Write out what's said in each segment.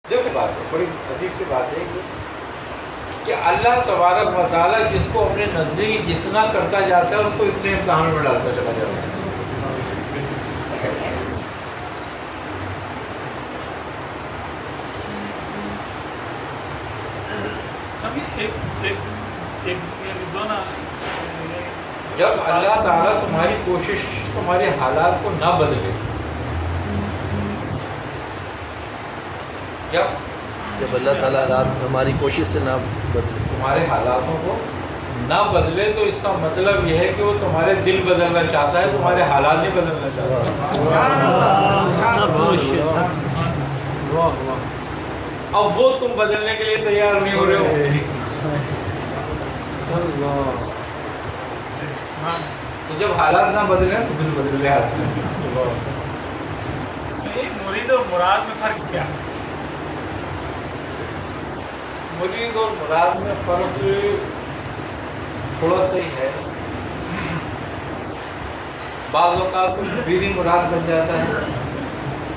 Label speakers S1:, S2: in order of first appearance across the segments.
S1: دیکھو بات ہے، بڑی عجیب سی بات ہے کہ اللہ تبارک و تعالیٰ جس کو اپنے نزدیک جتنا کرتا جاتا ہے اس کو اتنے امتحان میں ڈالتا چلا جاتا ہے. جب اللہ تعالیٰ تمہاری کوشش، تمہارے حالات کو نہ بدلے،
S2: جب اللہ تعالیٰ ہماری کوشش سے نہ بدلے،
S1: تمہارے حالاتوں کو نہ بدلے، تو اس کا مطلب یہ ہے کہ وہ تمہارے دل بدلنا چاہتا ہے، تمہارے حالات نہیں بدلنا چاہتا. اب وہ تم بدلنے کے لیے تیار نہیں ہو رہے ہو. تو جب حالات نہ بدلے تو دل بدل رہے ہیں.
S3: مرید اور مراد میں فرق کیا؟
S1: مرید اور مراد میں فرق تھوڑا سا ہی ہے. بعض اوقات مریدی مراد بن جاتا ہے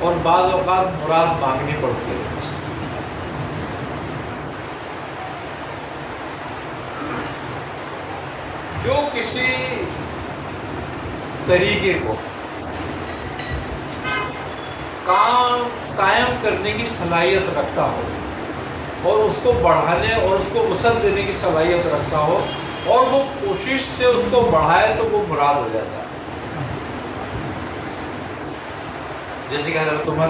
S1: اور بعض اوقات مراد مانگنی پڑتی ہے. جو کسی طریقے کو قائم کرنے کی صلاحیت رکھتا ہو اور اس کو بڑھانے اور اس کو وسعت دینے کی صلاحیت رکھتا ہو اور وہ کوشش سے اس کو بڑھائے تو وہ مراد ہو جاتا ہے. جیسے کہ حضرت عمر،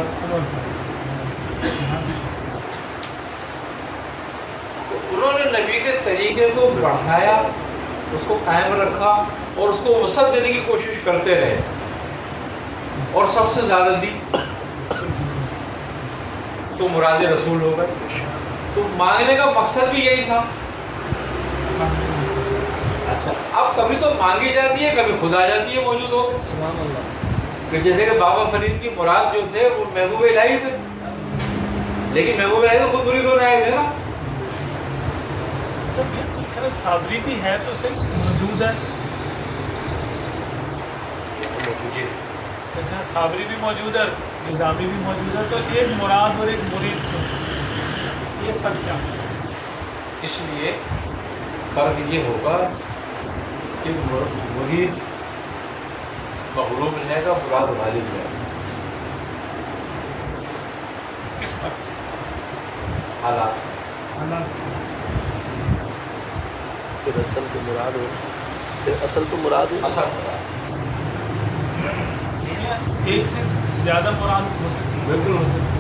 S1: تو انہوں نے نبی کے طریقے کو بڑھایا، اس کو قائم رکھا اور اس کو وسعت دینے کی کوشش کرتے رہے اور سب سے زیادہ دی تو مراد رسول ہو گئے. تو مانگنے کا مقصد بھی یہی تھا. اچھا، اب کبھی تو مانگی جاتی ہے، کبھی خدا جاتی ہے موجود ہو. کہ جیسے کہ بابا فرید کی مراد جو تھے وہ محبوب الہی تھے، لیکن محبوب الہی تو خود مرید ہونے آئے تھے نا.
S3: صابری بھی ہے تو صحیح موجود ہے، صابری بھی موجود ہے، نظامی بھی موجود ہے، تو ایک مراد اور ایک مرید، یہ فرق کیا؟
S1: اس لیے فرق یہ ہوگا کہ مرید مغلوب رہے گا، مراد غالب رہے گا.
S3: کس فرق؟
S1: حالات.
S2: پھر اصل تو مراد ہو، پھر اصل تو مراد ہو،
S1: اصل مراد
S3: ایک سے زیادہ مراد ہو سکتی ہے.
S1: بالکل ہو سکتا ہے.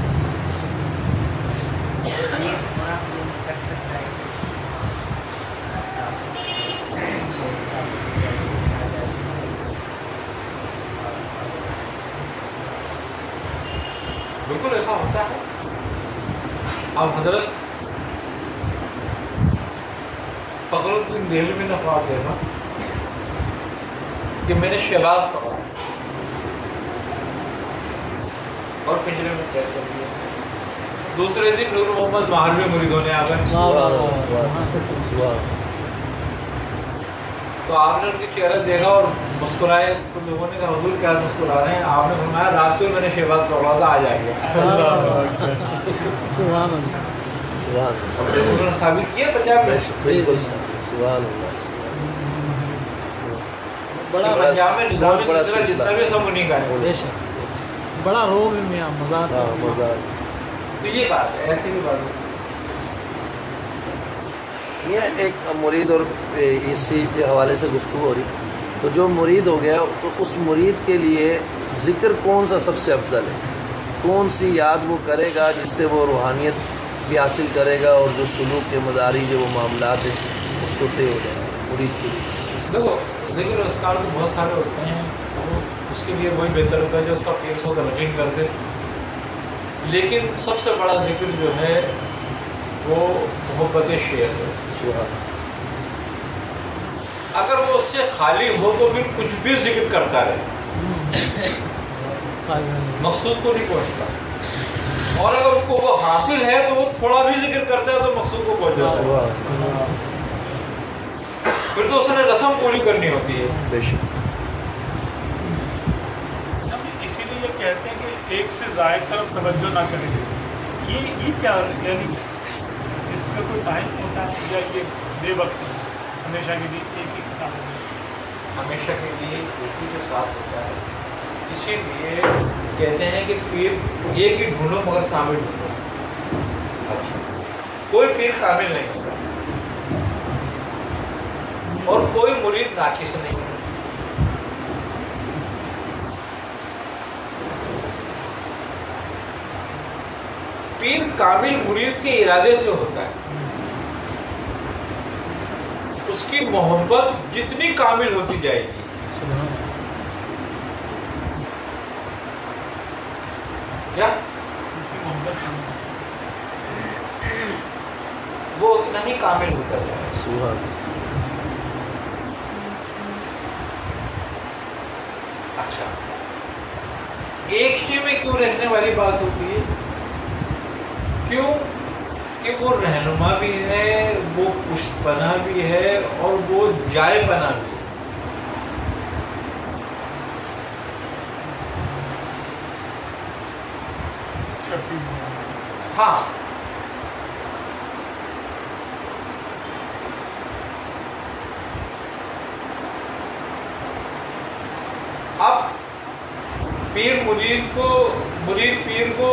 S1: بالکل ایسا ہوتا ہے. اب حضرت فخر الدین دہلوی نے خواب دیکھا کہ میں نے شہباز پکڑا اور پنجرے میں قید کر دیا. دوسرے دن نور محمد مہاروی مریدوں نے آ کر، تو آپ نے ان کی چہرہ دیکھا اور مسکرائے. تو لوگوں نے کہا حضور کیا مسکرا رہے ہیں؟ آپ نے فرمایا رات کو میں نے شہباز پکڑا تھا، آ جائے گا. انہوں نے ثابت کیا پنجاب میں.
S2: بالکل سبحان اللہ.
S1: پنجاب میں نظامی سلسلہ جتنا بھی سب انہیں کا ہے.
S4: بڑا روب ہے میاں، مزہ.
S1: تو یہ بات ہے، ایسی بھی بات ہے.
S2: یہ ایک مرید اور اسی حوالے سے گفتگو ہو رہی. تو جو مرید ہو گیا تو اس مرید کے لیے ذکر کون سا سب سے افضل ہے؟ کون سی یاد وہ کرے گا جس سے وہ روحانیت بھی حاصل کرے گا اور جو سلوک کے مداری جو وہ معاملات ہیں اس کو طے ہو جائے گا مرید کے لیے؟
S1: دیکھو ذکر اذکار تو بہت سارے ہوتے ہیں، اس کے لیے وہی بہتر ہوتا ہے جو اس کا پیس ہو تلقین کر دے. لیکن سب سے بڑا ذکر جو ہے وہ محبت شیخ ہے. اگر وہ اس سے خالی ہو تو پھر کچھ بھی ذکر کرتا رہے، مقصود کو نہیں پہنچتا. اور اگر اس کو وہ حاصل ہے تو وہ تھوڑا بھی ذکر کرتا ہے تو مقصود کو پہنچ جاتا ہے. پھر تو اس نے رسم پوری کرنی ہوتی ہے.
S2: بے شک.
S3: اسی لیے یہ کہتے ہیں کہ ایک سے زائد طرف توجہ نہ کریں، یہ کیا یعنی اس کا کوئی ٹائم ہوتا ہے یا یہ بے وقت ہمیشہ کے لیے ایک ہی کے ساتھ ہوتا ہے؟
S1: ہمیشہ کے لیے ایک ہی کے ساتھ ہوتا ہے. اسی لیے کہتے ہیں کہ پیر ایک ہی ڈھونڈو مگر کامل ڈھونڈو. اچھا کوئی پیر کامل نہیں ہوتا اور کوئی مرید ناقص نہیں ہے. پیر کامل مرید کے ارادے سے ہوتا ہے. اس کی محبت جتنی کامل ہوتی جائے گی کیا وہ اتنا ہی کامل ہوتا جائے گا.
S2: سبحان.
S1: اچھا ایک ہی میں کیوں رہنے والی بات ہوتی ہے؟ کیوں کہ وہ رہنما بھی ہے، وہ پشت پناہ بھی ہے اور وہ جائے پناہ بھی ہے. ہاں اب پیر مرید پیر کو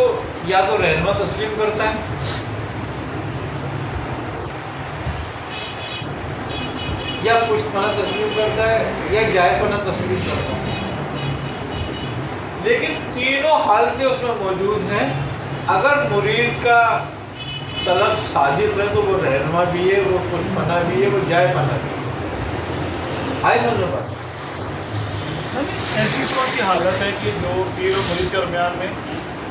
S1: یا تو رہنما تسلیم کرتا ہے یا پشت پناہ تسلیم کرتا ہے یا جائے پناہ تسلیم کرتا ہے. لیکن تینوں حالتیں اس میں موجود ہیں. اگر مرید کا طلب صادق ہے تو وہ رہنما بھی ہے، وہ پشت پناہ بھی ہے، وہ جائے پناہ بھی ہے. آئے سمجھو بات.
S3: ایسی کون سی حالت ہے کہ جو پیر و مرید کے درمیان میں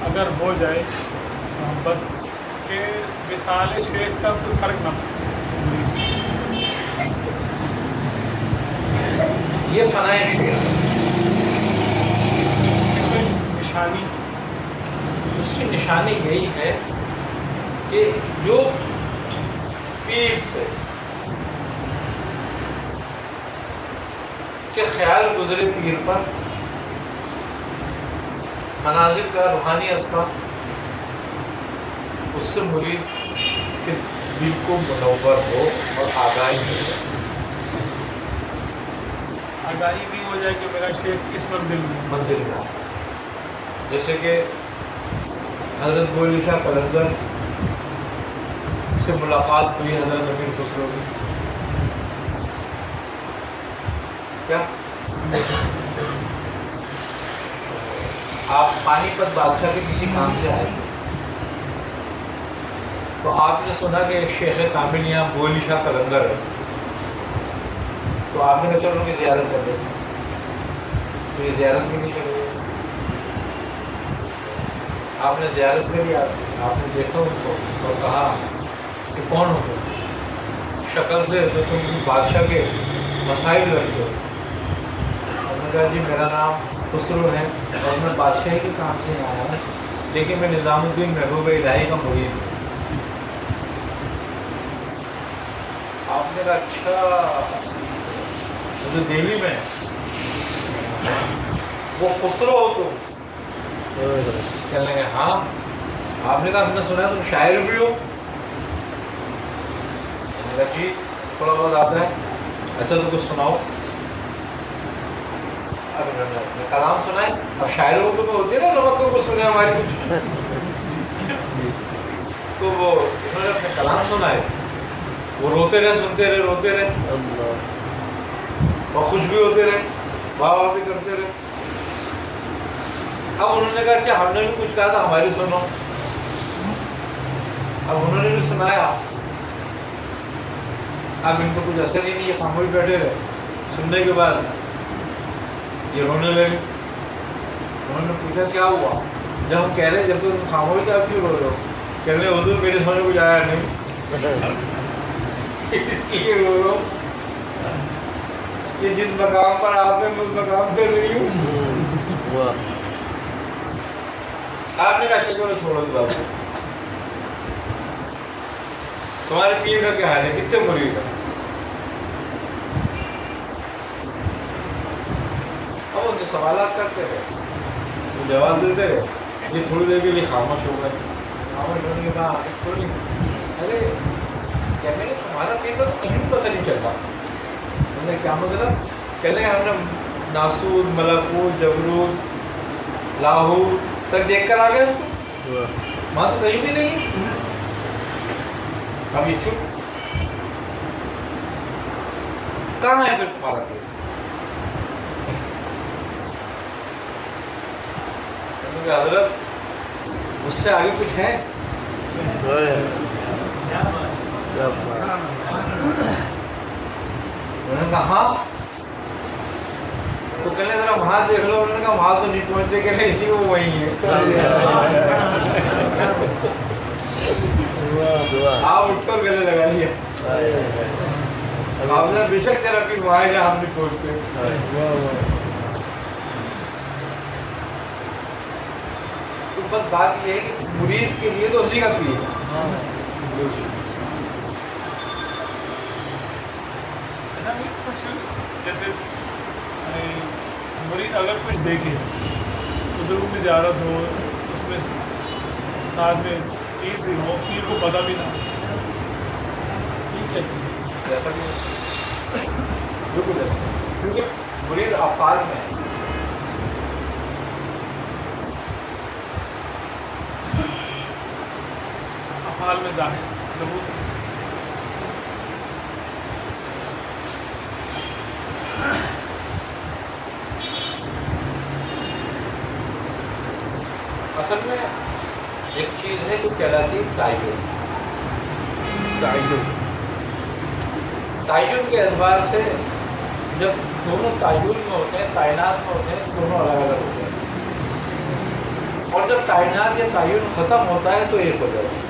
S3: اگر ہو جائے محبت کہ مثال شیخ کا کوئی فرق نہ ہو؟
S1: یہ فنائے شیخ
S3: نشانی
S1: اس کی نشانی یہی ہے کہ جو پیر سے کہ خیال گزرے پیر پر مناظر کا روحانی اثر اس سے مرید کے دل کو منور ہو اور آگاہی مل جائے.
S3: آگاہی بھی ہو جائے کہ میرا شیخ کس
S1: منزل کا. جیسے کہ حضرت بولی شاہ قلندر سے ملاقات ہوئی حضرت امیر خسرو کی. کیا آپ پانی پت بادشاہ کے کسی کام سے آئے تھے تو آپ نے سنا کہ ایک شیخ کامل یہاں بولی شاہ قلندر ہے تو آپ نے کہا چلو ان کی زیارت کر دیتے تو یہ زیارت بھی نہیں کر رہے. آپ نے زیارت کری، آپ نے دیکھا ان کو اور کہا کہ کون ہو گئے؟ شکل سے تو تم بادشاہ کے مسائل لڑتے ہو. اور نے کہا جی میرا نام خسرو ہے اور میں بادشاہی کے کام سے آیا ہوں لیکن میں نظام الدین محبوب الہی کا مرید ہوں. آپ نے کہا اچھا جو دہلی میں وہ خسرو ہو تم؟ کہنے لگے ہاں. آپ نے کہا ہم نے سنا تم شاعر بھی ہو؟ میں نے کہا جی تھوڑا بہت آتا ہے. اچھا تو کچھ سناؤ. اب انہوں نے اپنے کلام سنائے. اب شاعروں کو تو ہوتی ہے نا نمک کو سنے ہماری کچھ تو وہ انہوں نے اپنے کلام سنائے. وہ روتے رہے، سنتے رہے، روتے رہے اور خوش بھی ہوتے رہے، واہ واہ بھی کرتے رہے. اب انہوں نے کہا کہ ہم نے بھی کچھ کہا تھا ہماری سنو. اب انہوں نے بھی سنایا. اب ان کو کچھ اثر ہی نہیں، یہ خاموش بیٹھے رہے. سننے کے بعد یہ رونے لگے. انہوں نے پوچھا کیا ہوا؟ جب ہم کہہ رہے جب تو تم خاموش تھے آپ کیوں رو رہے ہو؟ کہہ رہے حضور میرے سامنے کچھ آیا نہیں اس لیے رو رہا ہوں کہ جس مقام پر آپ ہیں میں اس مقام پہ رہی ہوں. آپ نے کہا اچھا چلو چھوڑو اس بات کو. تمہارے پیر کا کیا حال ہے؟ کتنے مرید ہیں؟ اب ان سے سوالات کرتے رہے، وہ جواب دیتے رہے. یہ تھوڑی دیر کے لیے خاموش ہو گئے. ने कहा अरे कहने लगे तुम्हारा पीर का तो कहीं भी पता नहीं चलता। हमने क्या मतलब? कहने लगे हमने नासूर, मलकूत, जबरूत, लाहूर तक देख कर आ गए, वहाँ तो कहीं भी नहीं है। हम ये चुप, कहाँ है फिर तुम्हारा पीर? हजरत उससे आगे कुछ है? उन्होंने कहा हाँ, तो कहने जरा वहां देख लो। उन्होंने कहा वहां तो नहीं पहुंचते, कहने यही वो वही है। आप उठकर गले लगा लिया, आपने बेशक तेरा पीर वहां है जहाँ हम नहीं पहुंचते। तो बस बात ये है कि मुरीद के लिए तो उसी का पीर है।
S3: ऐसा नहीं कुछ जैसे मुरीद अगर कुछ देखे, बुजुर्ग में ज़ियारत हो, उसमें साथ में पीर भी हो, पीर को पता भी ना, ये क्या चीज़ है?
S1: जैसा भी बिल्कुल ऐसा, क्योंकि मुरीद अफ़ाल में है।
S3: अफ़ाल में ज़ाहिर ज़रूर
S1: असल में एक चीज़ है जो कहलाती है तायुन। तायुन के एतबार से जब दोनों तायुन में होते हैं, तायनात में होते हैं, दोनों अलग अलग होते हैं। और जब तायनात या तायुन ख़त्म होता है तो एक हो जाता है।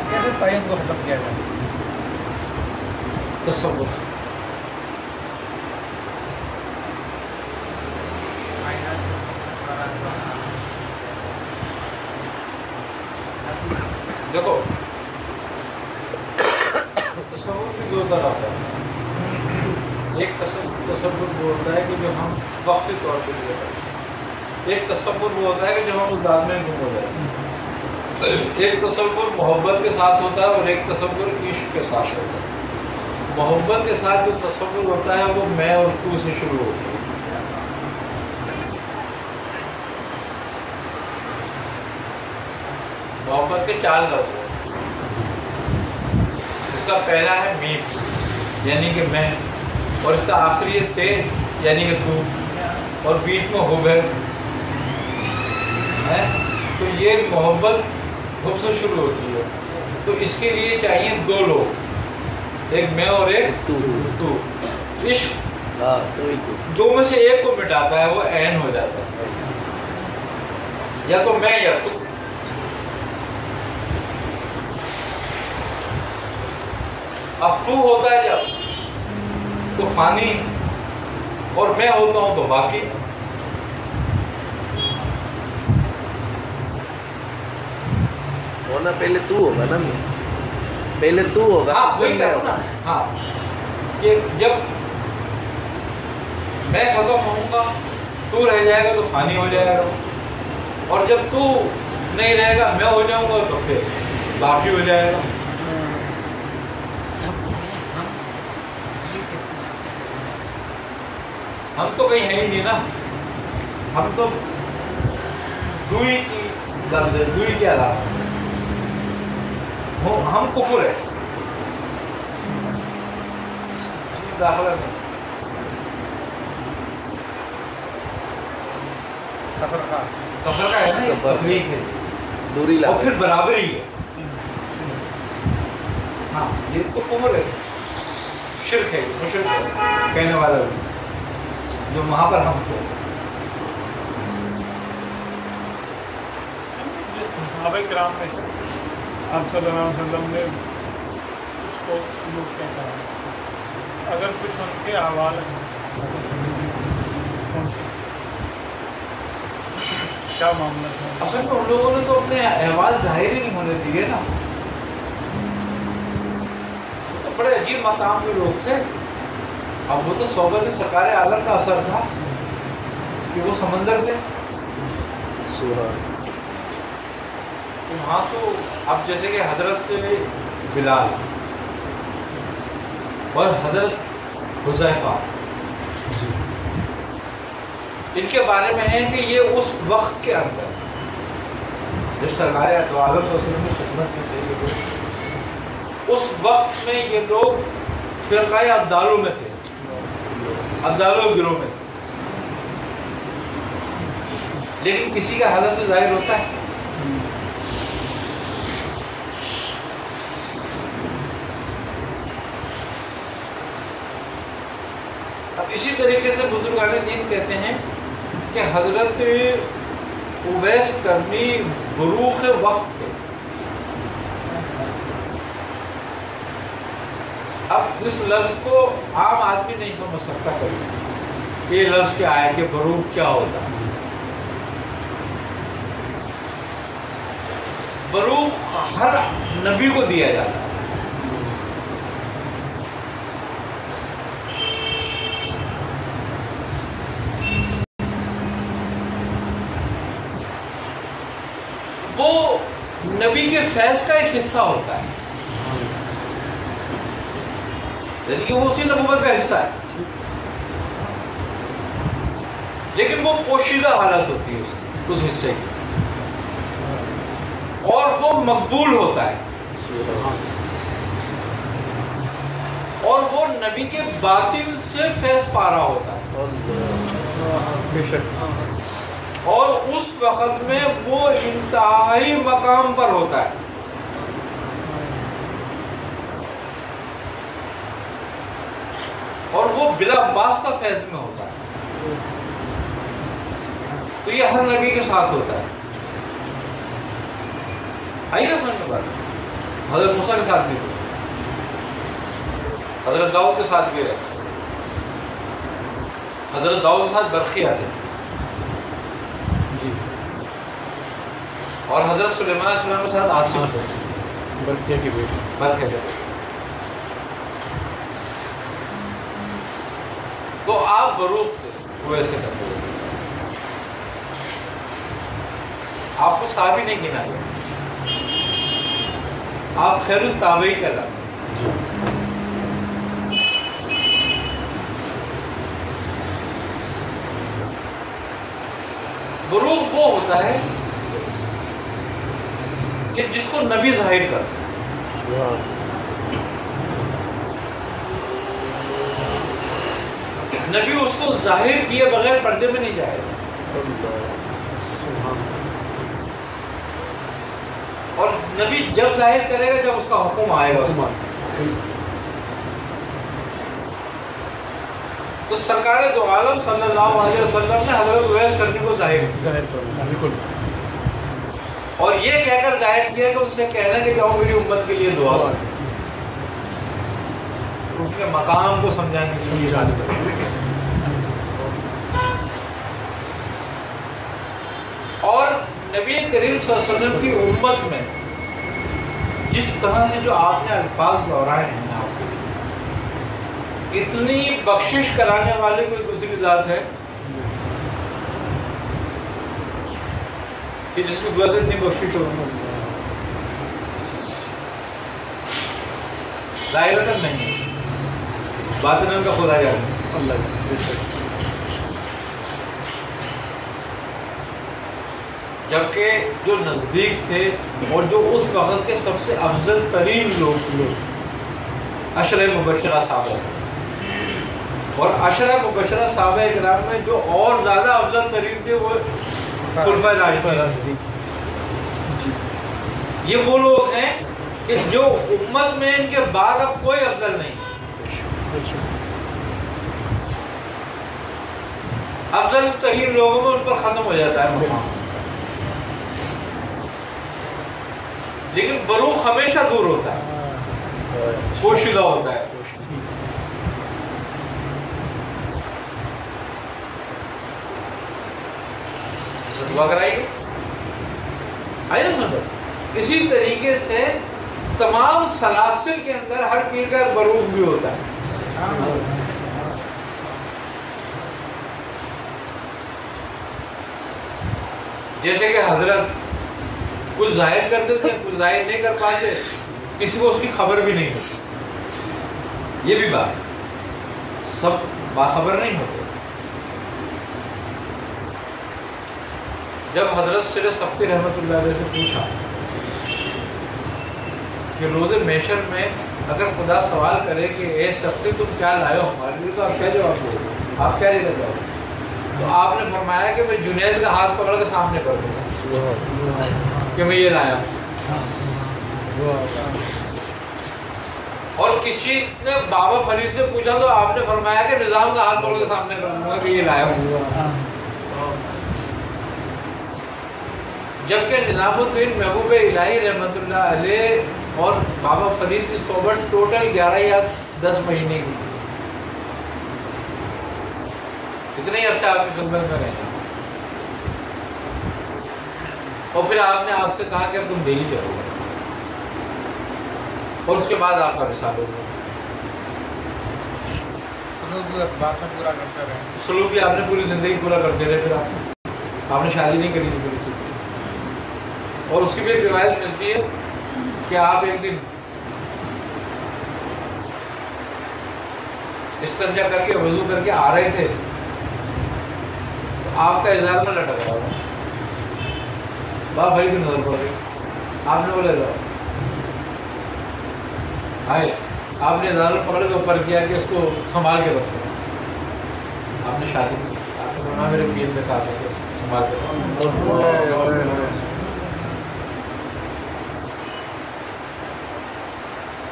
S4: कैसे तायुन को खत्म किया जाए?
S1: तसव्वुर देखो, तसव्वुर भी दो तरह आता है। एक तसव्वुर वो होता है कि जो हम वक्ती तौर पे लिए करते हैं। एक तसव्वुर वो होता है कि जो हम उस दाद में गुम हो जाते हैं। एक तसव्वुर मोहब्बत के साथ होता है और एक तसव्वुर इश्क के साथ होता है। मोहब्बत के साथ जो तसव्वुर होता है वो मैं और तू से शुरू होती है। मोहब्बत के 4 लफ्ज़ हैं। इसका पहला है मीम यानी कि मैं, और इसका आखिरी है ते यानी कि तू, और बीच में हुब है। तो ये मोहब्बत हुब से शुरू होती है। तो इसके लिए चाहिए 2 लोग, एक मैं और एक तू। इश्क दो में से एक को मिटाता है, वो ऐन हो जाता है, या तो मैं या तू। अब तू होता है जब तो फानी, और मैं होता हूं तो बाकी।
S2: होना पहले तू होगा ना, मैं पहले तू होगा।
S1: हाँ वही कह रहा हूं ना। हाँ, कि जब मैं खत्म होऊंगा, तू रह जाएगा तो फानी हो जाएगा, और जब तू नहीं रहेगा, मैं हो जाऊंगा तो फिर बाकी हो जाएगा। हम तो कहीं है ही नहीं ना, हम तो दुई की लफ्ज़ है, दुई के अलावा हम कुफर है, दाखिला नहीं, तफरका है ना, तफरीक है,
S2: दूरी ला,
S1: और फिर बराबरी है। हाँ, ये तो कुफर है, शिर्क है, मुशरिक है कहने वाला जो वहाँ पर हमको।
S3: सहाबा-ए-किराम में से आप सल्लल्लाहु अलैहि वसल्लम ने कुछ को सुलूक क्या कहा, अगर कुछ उनके अहवाल हैं कौन से क्या मामला था?
S1: असल में उन लोगों ने तो अपने अहवाल जाहिर ही नहीं होने दिए ना, तो بڑے عجیب مقام کے لوگ تھے. اب وہ تو صحبت سرکار عالم کا اثر تھا کہ وہ سمندر سے وہاں تو اب جیسے کہ حضرت بلال اور حضرت حذیفہ ان کے بارے میں ہے کہ یہ اس وقت کے اندر جب سرکار عالم کی خدمت میں تھے اس وقت میں یہ لوگ فرقہ ابدالوں میں تھے, ابدالوں گروہ میں تھے, لیکن کسی کا حالت سے ظاہر ہوتا ہے. اب اسی طریقے سے بزرگان دین کہتے ہیں کہ حضرت اویس کرنی بروخ وقت تھے. اب اس لفظ کو عام آدمی نہیں سمجھ سکتا کبھی یہ لفظ کیا ہے کہ بروخ کیا ہوتا ہے. بروخ ہر نبی کو دیا جاتا ہے. وہ نبی کے فیض کا ایک حصہ ہوتا ہے, یعنی کہ وہ اسی نبوت کا حصہ ہے, لیکن وہ پوشیدہ حالت ہوتی ہے اس حصے کی, اور وہ مقبول ہوتا ہے, اور وہ نبی کے باطن سے فیض پا رہا ہوتا ہے. اور اس وقت میں وہ انتہائی مقام پر ہوتا ہے. اور وہ بلا واسطہ فیض میں ہوتا ہے. تو یہ ہر نبی کے ساتھ ہوتا ہے. آئی نا سمجھ میں بات؟ حضرت موسیٰ کے ساتھ بھی ہوتا ہے, حضرت داؤد کے ساتھ بھی رہتا ہے. حضرت داؤد کے ساتھ برقی آتے ہیں, اور حضرت سلیمان علیہ السلام کے ساتھ آصف برقیہ کی بیٹی. تو آپ بروخ سے وہ ایسے کرتے ہیں, آپ کو صحابی نہیں گنا گیا, آپ خیر التابعی کہلاتے ہیں. بروخ وہ ہوتا ہے کہ جس کو نبی ظاہر کرتا ہے. نبی اس کو ظاہر کیے بغیر پردے میں نہیں جائے گا, اور نبی جب ظاہر کرے گا جب اس کا حکم آئے گا. تو سرکار دو عالم صلی اللہ علیہ وسلم نے حضرت اویس کرنی کو ظاہر کیا, اور یہ کہہ کر ظاہر کیا کہ ان سے کہنا کہ جاؤ میری امت کے لیے دعا کرو. ان کے مقام کو سمجھانے کے لیے. اور نبی کریم صلی اللہ علیہ وسلم کی امت میں جس طرح سے جو آپ نے الفاظ دہرائے ہیں آپ کے لیے, اتنی بخشش کرانے والے کوئی دوسری ذات ہے کہ جس کی دعا سے اتنی بخشش ہو؟ ظاہرتاً نہیں, باطناً کا خدا جانے اللہ. جبکہ جو نزدیک تھے اور جو اس وقت کے سب سے افضل ترین لوگ عشرہ مبشرہ صحابہ, اور عشرہ مبشرہ صحابہ اکرام میں جو اور زیادہ افضل ترین تھے وہ خلفائے راشدین. یہ وہ لوگ ہیں کہ جو امت میں ان کے بعد اب کوئی افضل نہیں. افضل ترین لوگوں میں ان پر ختم ہو جاتا ہے مقام, لیکن بروخ ہمیشہ دور ہوتا ہے, پوشیدہ ہوتا ہے. دعا کرائیے. اسی طریقے سے تمام سلاسل کے اندر ہر پیر کا ایک بروق بھی ہوتا ہے. جیسے کہ حضرت کچھ ظاہر کرتے تھے، کچھ ظاہر نہیں کر پاتے، کسی کو اس کی خبر بھی نہیں ہوتی. یہ بھی بات، سب باخبر نہیں ہوتے. جب حضرت سر سبتی رحمۃ اللہ علیہ سے پوچھا کہ روز محشر میں اگر خدا سوال کرے کہ اے سبتی تم کیا لائے ہو ہمارے لیے، تو آپ کیا جواب دو گے؟ آپ کیا لے جاؤ؟ تو آپ نے فرمایا کہ میں جنید کا ہاتھ پکڑ کے سامنے کر دوں گا کہ میں یہ لایا ہوں. اور کسی نے بابا فرید سے پوچھا تو آپ نے فرمایا کہ نظام کا ہاتھ پکڑ کے سامنے کر دوں گا کہ یہ لایا ہوں. جبکہ نظام الدین محبوب الہی رحمۃ اللہ علیہ اور بابا فرید کی صحبت ٹوٹل 11 یا 10 مہینے کی، اتنے ہی عرصے آپ کی خدمت میں رہے. اور پھر آپ نے آپ سے کہا کہ اب تم دہلی چلو گے، اور اس کے بعد آپ کا رسالہ ہوا.
S4: پورا کرتے رہے،
S1: سلوک بھی آپ نے پوری زندگی پورا کرتے رہے. پھر آپ نے شادی نہیں کری تھی. اور اس کی بھی ایک روایت ملتی ہے کہ آپ ایک دن استنجا کر کے وضو کر کے آ رہے تھے، آپ کا ازار میں لٹک رہا تھا. بابا بھائی کی نظر پڑ گئی. آپ نے بولا جاؤ آئے، آپ نے ازار میں پکڑ کے اوپر کیا کہ اس کو سنبھال کے رکھو. آپ نے شادی کی، آپ نے بولا میرے پیر میں کہا تھا کہ سنبھال کے رکھو.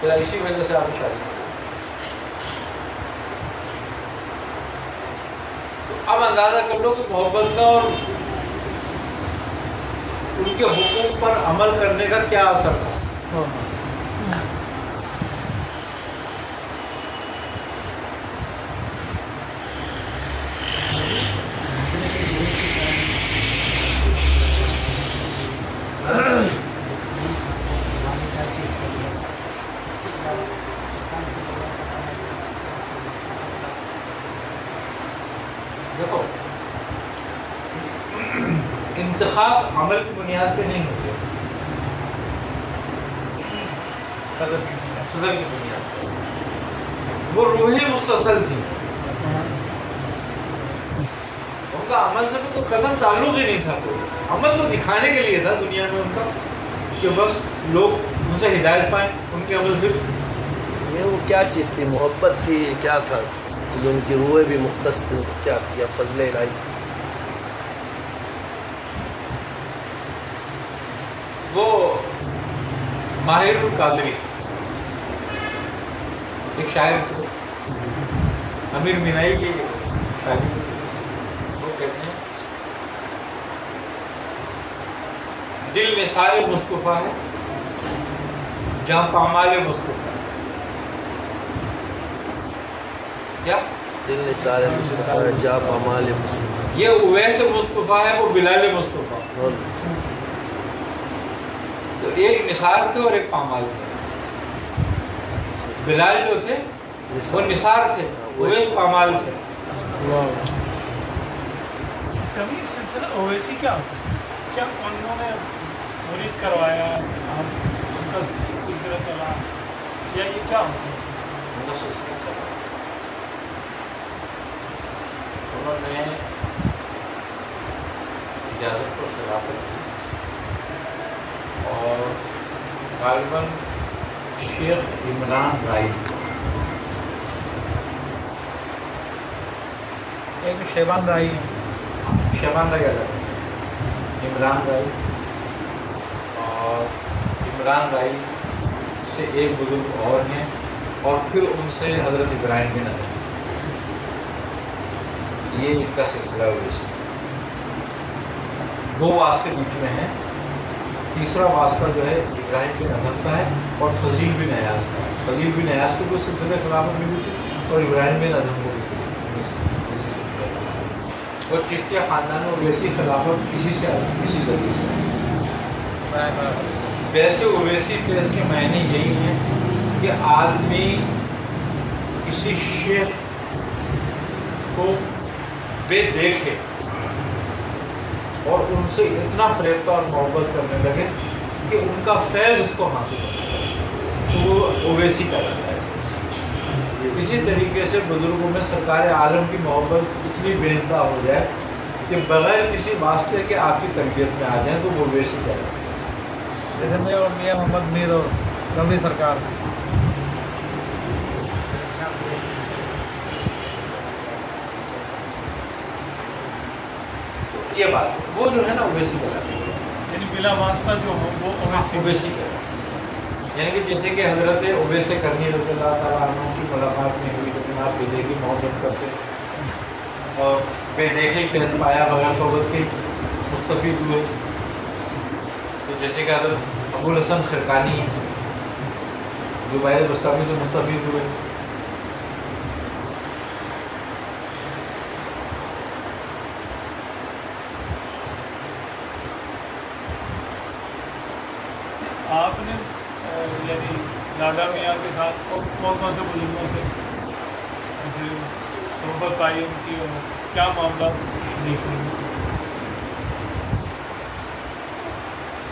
S1: اسی وجہ سے آپ نے شادی کی. تو اب اندازہ کر لو کہ محبت کا اور ان کے حقوق پر عمل کرنے کا کیا اثر تھا. دیکھو، انتخاب عمل کی بنیاد پہ نہیں ہوتے، فضل کی بنیاد پہ. وہ روحیں مستصل تھی، ان کا عمل سے تو قطعاً تعلق ہی نہیں تھا. کوئی عمل تو دکھانے کے لیے تھا دنیا میں ان کا، کہ بس لوگ ان سے ہدایت پائیں. ان کے عمل سے
S2: یہ وہ کیا چیز تھی؟ محبت تھی؟ کیا تھا جو ان کی روحیں بھی مختص تھی؟ کیا کیا فضل الہی؟
S1: وہ ماہر القادری ایک شاعر تھے، امیر مینائی کی شاعری، وہ کہتے ہیں دل نثار مصطفیٰ ہے جہاں پامال مصطفیٰ. کیا
S2: دل نثار مصطفیٰ ہے جا پامال مصطفیٰ.
S1: یہ اویس مصطفیٰ ہے، وہ بلال مصطفیٰ. تو ایک نثار تھے اور ایک پامال تھے. بلال جو تھے وہ نثار تھے، اویس پامال تھے.
S3: کبھی سلسلہ اویسی کیا ہوتا ہے؟ کیا انہوں نے مرید کروایا، ان کا سلسلہ چلا، یا یہ کیا ہوتا ہے؟
S1: انہوں نے اجازت کو خلافت کی اور غالباً شیخ عمران رائی،
S4: ایک شیبان رائی،
S1: شیبان رائی الگ، عمران رائی. اور عمران رائی سے ایک بزرگ اور ہیں، اور پھر ان سے حضرت ابراہیم بن ادم. یہ ان کا سلسلہ ویسے دو واسطے بیچ میں ہیں. تیسرا واسطہ جو ہے ابراہیم بن ادم کا ہے اور فضیل بن ایاز کا ہے. فضیل بن ایاز کو بھی سلسلہ خلافت میں بھی تھی اور ابراہیم بن ادم کو بھی تھی. اور چشتیہ خاندان میں ویسی خلافت کسی سے کسی ذریعے سے वैसे ओवैसी फेज के मायने यही हैं कि आदमी किसी शेख को बेदेखे और उनसे इतना फरेब और मोहब्बत करने लगे कि उनका फैज़ उसको हासिल हो जाए, तो वो ओवैसी कहलाता है। इसी तरीके से बुजुर्गों में सरकार आलम की मोहब्बत इतनी बेनता हो जाए कि बगैर किसी वास्ते के आपकी तरबियत में आ जाए तो वो ओवैसी कहलाता है।
S4: जैसे मैं और मियाँ मोहम्मद मीर और रमनी सरकार,
S1: ये बात वो जो है ना ओवैसी कहलाती है,
S3: यानी बिला वास्ता जो हो वो ओवैसी
S1: ओवैसी कहलाती है। यानी कि जैसे कि हज़रत उवैस करनी रज़ियल्लाहु ताला अन्हु की मुलाकात नहीं हुई लेकिन आप बेदेखी मोहब्बत करते और बेदेखी फैज़ पाया बगैर सोबत के मुस्तफ़ीज़ हुए। तो जैसे कि हज़रत अबुल हसन खरकानी जुबैर बस्तामी से मुस्तफ़ीज़ हुए।
S3: आपने यानी दादा मियाँ के साथ और कौन कौन से बुजुर्गों से ऐसे सोहबत पाई उनकी और क्या मामला देख रहे हैं?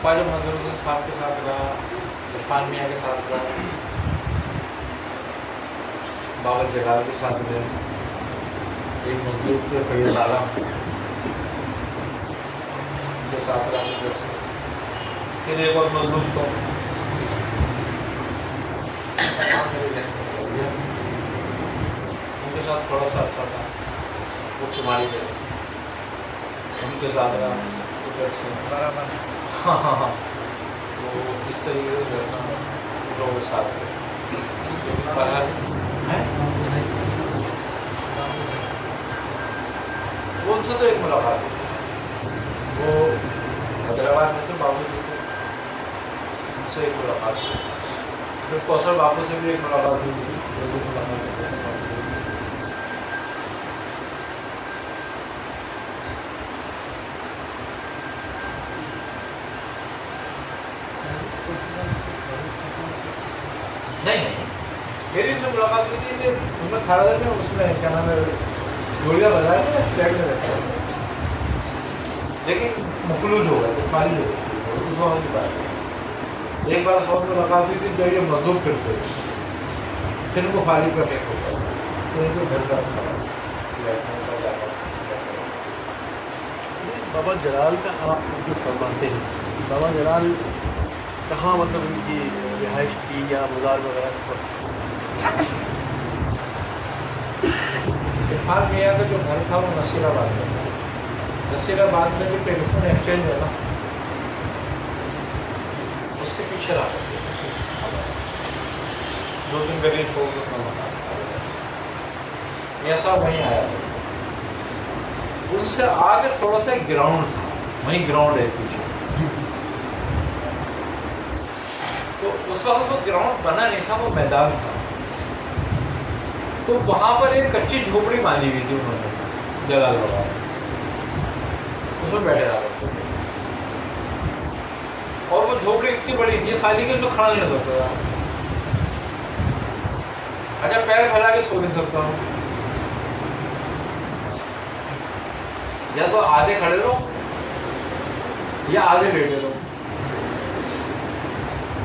S1: ख्वाजा मंजूर हुसैन साहब के साथ रहा, इरफान मियाँ के साथ रहा, बाबर जलाल के साथ रहे, एक मजदूर थे फैज़ आलम के साथ रहा, फिर एक और मजदूर तो उनके साथ थोड़ा सा अच्छा था, वो तुम्हारी जगह उनके साथ रहा
S4: बराबर
S1: हाँ हाँ हाँ तो इस तरीके से रहना लोगों के साथ है वो उनसे तो एक मुलाकात हुई, वो हैदराबाद में थे बाबू जी से, उनसे एक मुलाकात हुई, फिर कौशल बाबू से भी एक मुलाकात हुई थी, नहीं नहीं मेरी उनसे मुलाकात हुई थी कि उनमें खड़ा था ना उसमें क्या नाम है गोलियाँ बजाया था फ्लैट में रहता है लेकिन मफलूज हो गए थे खाली हो गए उस वक्त की बात है। एक बार सौ मुलाकात हुई थी जब ये मजदूर फिरते फिर उनको खाली करने को तो इनको घर का
S5: बाबा जलाल का आप जो फरमाते हैं, बाबा जलाल कहाँ मतलब उनकी रिहाइश थी या मज़ार वगैरह इस वक्त?
S1: इरफान मियाँ का जो घर था वो नसीराबाद में था। नसीराबाद में जो टेलीफोन एक्सचेंज है ना उसके पीछे रहा दो तीन गली छोड़ कर ऐसा वहीं आया था। उनसे आगे थोड़ा सा ग्राउंड था, वहीं ग्राउंड है पीछे। तो उस वक्त वो ग्राउंड बना नहीं था, वो मैदान था। तो वहाँ पर एक कच्ची झोपड़ी बांधी हुई थी उन्होंने जलाल बाबा, उसमें बैठे रहा करते थे। और वो झोपड़ी इतनी बड़ी थी खाली कि जो खड़ा नहीं हो सकता था। अच्छा पैर फैला के सो नहीं सकता हूँ, या तो आधे खड़े रहो या आधे लेटे रहो।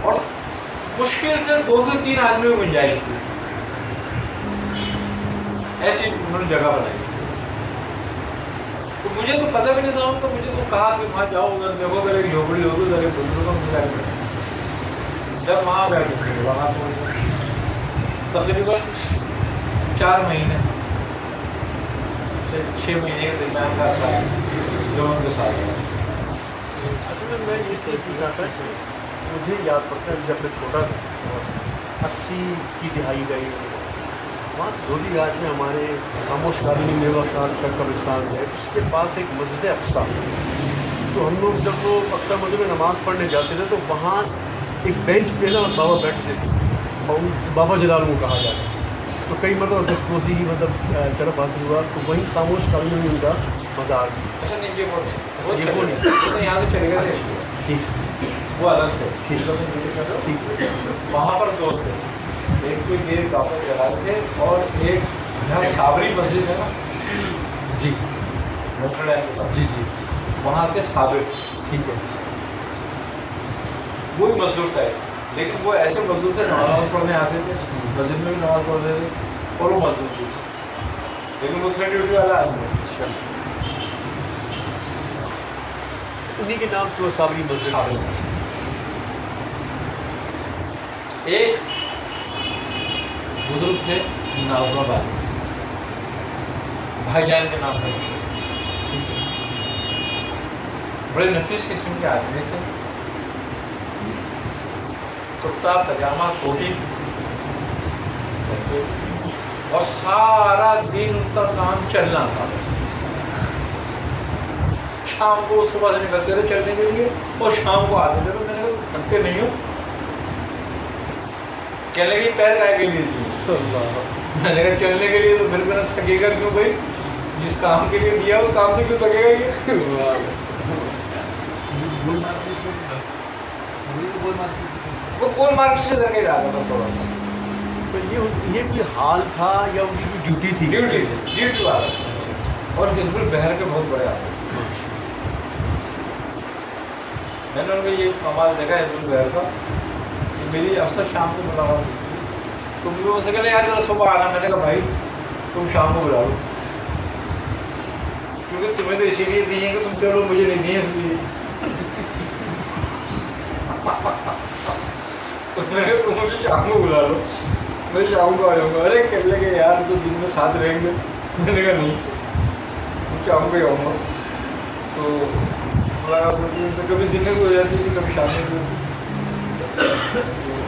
S1: और मुश्किल से 2 से 3 आदमी में गुंजाइश थी, ऐसी उन्होंने जगह बनाई। तो मुझे तो पता भी नहीं था, तो मुझे तो कहा कि वहाँ जाओ उधर देखो, अगर एक झोपड़ी होगी उधर एक बुजुर्ग मिला। जब वहाँ बैठे वहाँ तकरीबन 4 महीने से 6 महीने के दरमियान का साल जो उनके साथ है।
S5: असल में मैं इसलिए पूछा था कि मुझे याद पड़ता है जब मैं छोटा था और 80 की दिहाई गई वहाँ धोली घाट में हमारे खामोश कादनी मेवा खान का कब्रिस्तान है, उसके पास एक मस्जिद अक्सा। तो हम लोग जब वो अक्सा मस्जिद में नमाज़ पढ़ने जाते थे तो वहाँ एक बेंच पे ना बाबा बैठते थे और बाबा जलाल को कहा जाता है। तो कई मतलब डिस्पोजी ही मतलब शरफ हासिल हुआ, तो वहीं खामोश कादनी में उनका मज़ार।
S1: अच्छा नहीं ये वो नहीं,
S5: अच्छा, ये वो नहीं।
S1: यहाँ से चलेगा
S5: ठीक।
S1: وہ الگ تھے. وہاں پر دو تھے, ایک تو یہ کافر جلال تھے اور ایک یہاں صابری مسجد ہے نا
S5: جی
S1: نوٹر ڈیم کے پاس,
S5: جی جی
S1: وہاں تھے صابر.
S5: ٹھیک ہے.
S1: وہی مزدور تھا, لیکن وہ ایسے مزدور تھے نماز پڑھنے آتے تھے, مسجد میں بھی نماز پڑھتے تھے اور وہ مزدور تھے, لیکن وہ تھے ڈیوٹی والا آدمی.
S5: انہیں کے نام سے وہ صابری مسجد.
S1: ایک بزرگ تھے نازم آباد, بھائی جان کے نام سے, بڑے نفیس قسم کے آدمی تھے, کرتا پاجامہ کوٹی اور سارا دن ان کا کام چلنا تھا. شام کو صبح سے نکلتے رہے چلنے کے لیے اور شام کو آتے تھے. میں نے کہا تھکتے نہیں ہو؟ کہنے لگے پیر کائے کے لیے دیے. میں نے کہا چلنے کے لیے, تو پھر میرا تھکے گا کیوں بھائی؟ جس کام کے لیے دیا اس کام سے کیوں تھکے گا یہ؟ وہ گول مارکیٹ سے کر کے جاتا تھا تھوڑا سا.
S5: یہ کوئی حال تھا یا ان کی کوئی ڈیوٹی تھی؟
S1: ڈیوٹی والا. اور حزب البحر کے بہت بڑے آدمی. میں نے ان کو یہ کمال دیکھا حزب البحر کا, کہ میری اکثر شام کو ملاقات ہوتی تھی. تو مجھے ان سے کہا یار ذرا صبح آنا. میں نے کہا بھائی تم شام کو بلا لو, کیونکہ تمہیں تو اسی لیے دی ہیں کہ تم چلو, مجھے نہیں دی ہیں اس لیے. میں نے کہا تم مجھے شام کو بلا لو, میں شام کو آ جاؤں گا. ارے کہنے لگے یار تو دن میں ساتھ رہیں گے. میں نے کہا نہیں, شام کو ہی آؤں گا. تو کبھی دن میں ہو جاتی تھی, کبھی شام میں بھی ہوتی.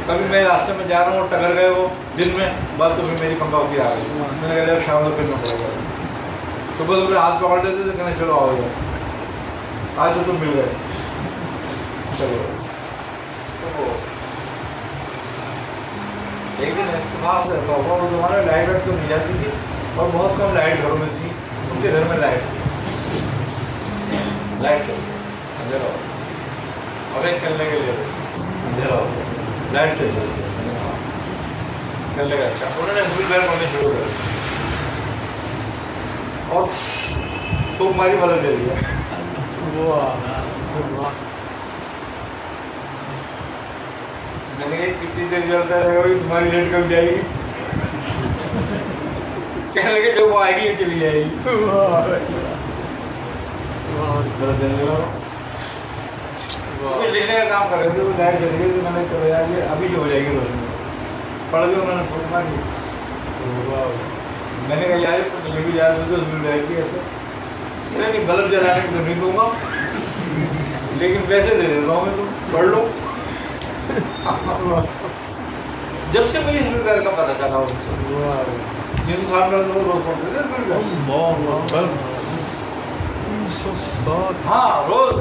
S1: کبھی میں راستے میں جا رہا ہوں اور ٹکر گئے وہ دن میں, بات تو پھر میری پنکھا ہوتی آ گئی. میں نے کہا یار شام کو پھرنا پڑے گا. صبح صبح ہاتھ پکڑ دیتے تھے, کہنے چلو آؤ یار آج تو تم مل گئے, چلو. تو ایک دن اتفاق رہتا ہوگا, وہ زمانے میں لائٹ وائٹ تو نہیں جاتی تھی اور بہت کم لائٹ گھروں میں تھی. ان کے گھر میں لائٹ تھی, لائٹ اندھیرا ہو, ابھی کھیلنے کے لیے اندھیرا ہو, لائٹ چل جاتی کھیلنے کا. اچھا انہوں نے حزب البحر پڑھنے شروع کر اور خوب ماری بلب لے لیا. میں نے کہا کتنی دیر چلتا رہے گا, تمہاری لیٹ کب جائے گی؟ کہنے لگے جب وہ آئے گی چلی جائے گی. کچھ لکھنے کا کام کر رہے تھے, وہ لائٹ چلی گئی. تو میں نے کہا یار یہ ابھی جو ہو جائے گی روشنی, پڑھ کے انہوں نے فوٹ ماری. میں نے کہا یار مجھے بھی یاد ہوتی اس میں لائٹ کی ایسے نہیں, بلب جلانے کی تو نہیں دوں گا, لیکن پیسے دے دیتا ہوں میں, تم پڑھ لو. جب سے مجھے حزب البحر کا پتہ چلا, اس سے 360 لوگ روز پڑھتے تھے. ہاں روز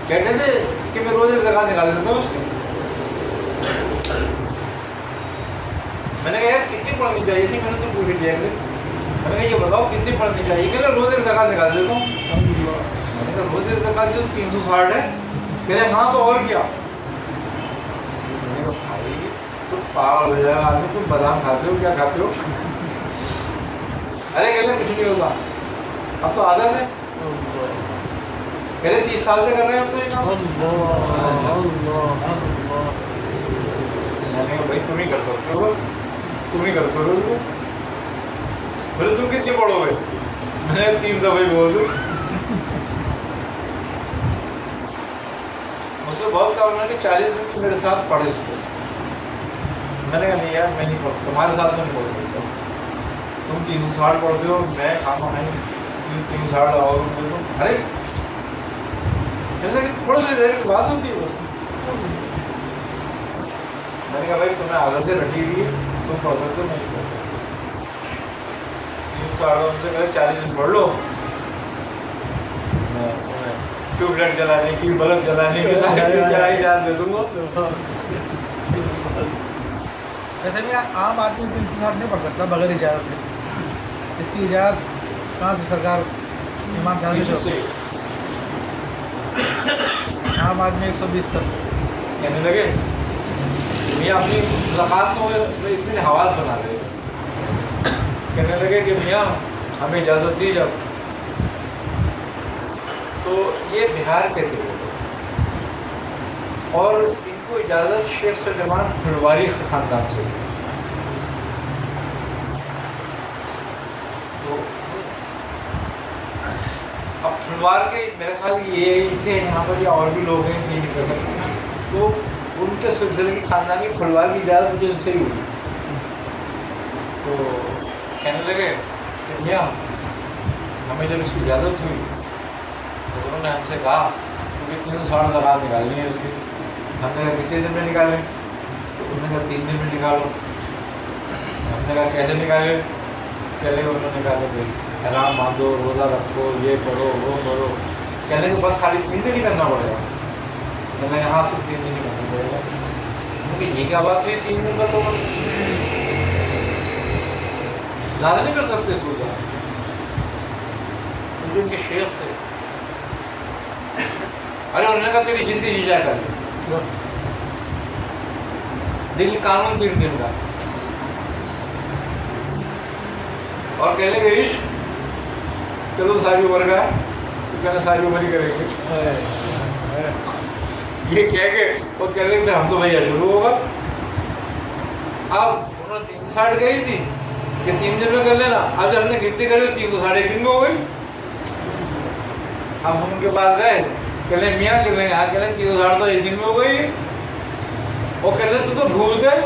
S1: کہتے تھے کہ میں روز ایک زکات نکال دیتا ہوں اس کی. میں نے کہا یار کتنی پڑھنی چاہیے تھی, میں نے تو پوچھ لیا. میں نے کہا یہ بتاؤ کتنی پڑھنی چاہیے, کہ میں روز ایک زکات نکال دیتا ہوں. میں نے کہا روز ایک زکات جو 360 ہے. کہہ رہے ہاں تو اور کیا. میں نے کہا بھائی تم پاگل ہو جائے گا آدمی, تم بادام کھاتے ہو کیا کھاتے ہو؟ ارے کہہ رہے کچھ نہیں ہوگا, اب تو عادت ہے. کہہ رہے 30 سال سے کر رہے ہیں اب تو یہ کام. میں نے کہا بھائی تم ہی کر سکتے ہو, تم ہی کرتے ہو. بولے تم کتنی پڑھو گے؟ میں نے 3 دفعہ بول دوں. مجھ سے بہت کہا انہوں نے کہ 40 دن میرے ساتھ پڑھے اس کو. میں نے کہا نہیں یار میں نہیں پڑھتا, تمہارے ساتھ میں نہیں پڑھ سکتا. تم 360 پڑھتے ہو, میں کھانا نہیں 360 اور ارے جیسا کہ تھوڑے سے دیر کی بات ہوتی ہے بس. میں نے کہا بھائی تمہیں عادت سے رٹی ہوئی ہے, تم پڑھ سکتے ہو, میں نہیں پڑھ سکتا. 360 سے پہلے 40 دن پڑھ لو. ٹیوب لائٹ جلانے کی, بلب جلانے کی ساری اجازت دے دوں گا.
S4: ویسے بھی عام آدمی 360 نہیں پڑھ سکتا بغیر اجازت کے. اس کی اجازت کہاں سے سرکار ایمان خان سے؟ आम आदमी 120 तक।
S1: कहने लगे मियाँ अपनी मुलाकात को इतने हवाल सुना रहे। कहने लगे कि मियाँ हमें इजाज़त दी जाओ। तो ये बिहार के थे और इनको इजाज़त शेख सलमान फुलवारी ख़ानदान से। तो अब फुलवार के मेरे ख्याल ये थे, यहाँ पर या और भी लोग हैं, ये नहीं कर सकते। तो उनके सिलसिले की खानदानी फुलवार की इजाज़त मुझे उनसे ही हुई। तो कहने लगे कि मियाँ हमें जब इसकी इजाज़त हुई तो उन्होंने हमसे कहा क्योंकि 3 साढ़े ज़रात निकालनी है उसकी। हमने कहा कितने दिन में निकालें? तो उन्होंने कहा 3 दिन में निकालो। हमने कहा कैसे निकाले? चले उन्होंने कहा कि हराम बांधो, रोज़ा रखो, ये करो वो करो। कहने को बस खाली 3 दिन ही करना पड़ेगा। मैंने कहा हाँ सिर्फ 3 दिन ही करना पड़ेगा। क्योंकि ये क्या बात हुई 3 दिन का? तो ज़्यादा नहीं कर सकते रोज़ा। मुझे उनके शेख थे। अरे उन्होंने कहा तेरी जिंदगी जी जाए कर दिल कानून 3 दिन का। और कहने के इश्क चलो सारी उम्र का है, तो कहना सारी उम्र ही करेंगे। ये कह के वो कह रहे थे हम तो भैया शुरू होगा। अब उन्होंने 360 गई थी कि 3 दिन में कर लेना। अब जब हमने गिनती करी 3 तो 3.5 दिन में हो गई। अब हम उनके पास गए, कह रहे मियाँ कह रहे हाँ, कह रहे 3 तो 1 दिन में हो गई। वो कह रहे तू तो भूत है,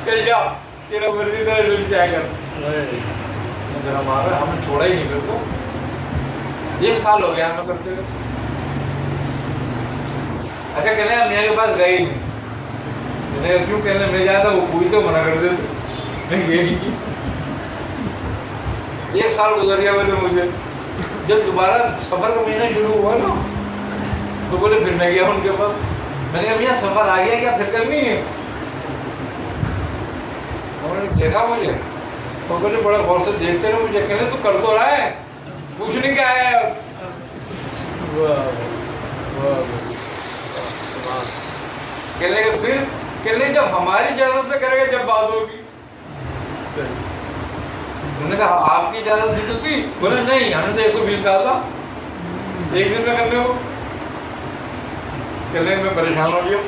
S1: चल जा तेरा मर्जी का जल्दी जाया कर। हमारा हमने छोड़ा ही नहीं। फिर तो 1 साल हो गया हमें करते हुए। अच्छा कहने हम मियाँ के पास गए नहीं। मैंने क्यों? कहने मैं जाया था वो कोई तो मना कर देते, मैं गए नहीं। 1 साल गुजर गया बोले मुझे। जब दोबारा सफ़र का महीना शुरू हुआ ना तो बोले फिर मैं गया उनके पास। मैंने कहा मियाँ सफ़र आ गया क्या, फिर करनी है? उन्होंने देखा मुझे तो बोले बड़ा गौर से देखते रहो मुझे। कहने तू कर तो रहा है, पूछने क्या है? कहने के फिर कहने जब हमारी इजाज़त से करेगा जब बात होगी। उन्होंने कहा आपकी इजाज़त दी तो थी? बोले नहीं, हमने तो 120 कहा था 1 दिन में करने को। कहने में परेशान हो गया।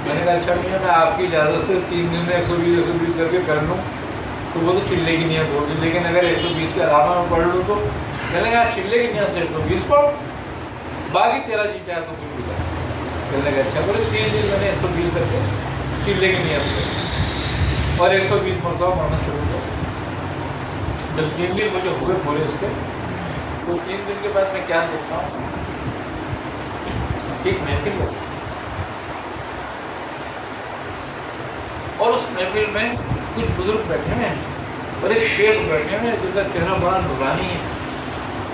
S1: मैंने कहा अच्छा मियाँ मैं आपकी इजाज़त से 3 दिन में 120 करके कर लूँ तो वो तो चिल्ले की नियत होगी, लेकिन अगर 120 के अलावा मैं पढ़ लूँ तो मैंने कहा चिल्ले की नियत से 120 पढ़, बाकी तेरा जी चाहे तो कुछ भी कर। कहने का अच्छा बोले 3 दिन मैंने 120 करके चिल्ले की नियत से और 120 मरतबा पढ़ना शुरू किया। जब 3 दिन मुझे हुए पूरे उसके, तो 3 दिन के बाद मैं क्या देखता हूँ, एक महफिल हो और उस महफिल में कुछ बुजुर्ग बैठे हुए हैं और एक शेख बैठे हुए हैं जिनका चेहरा बड़ा नूरानी है।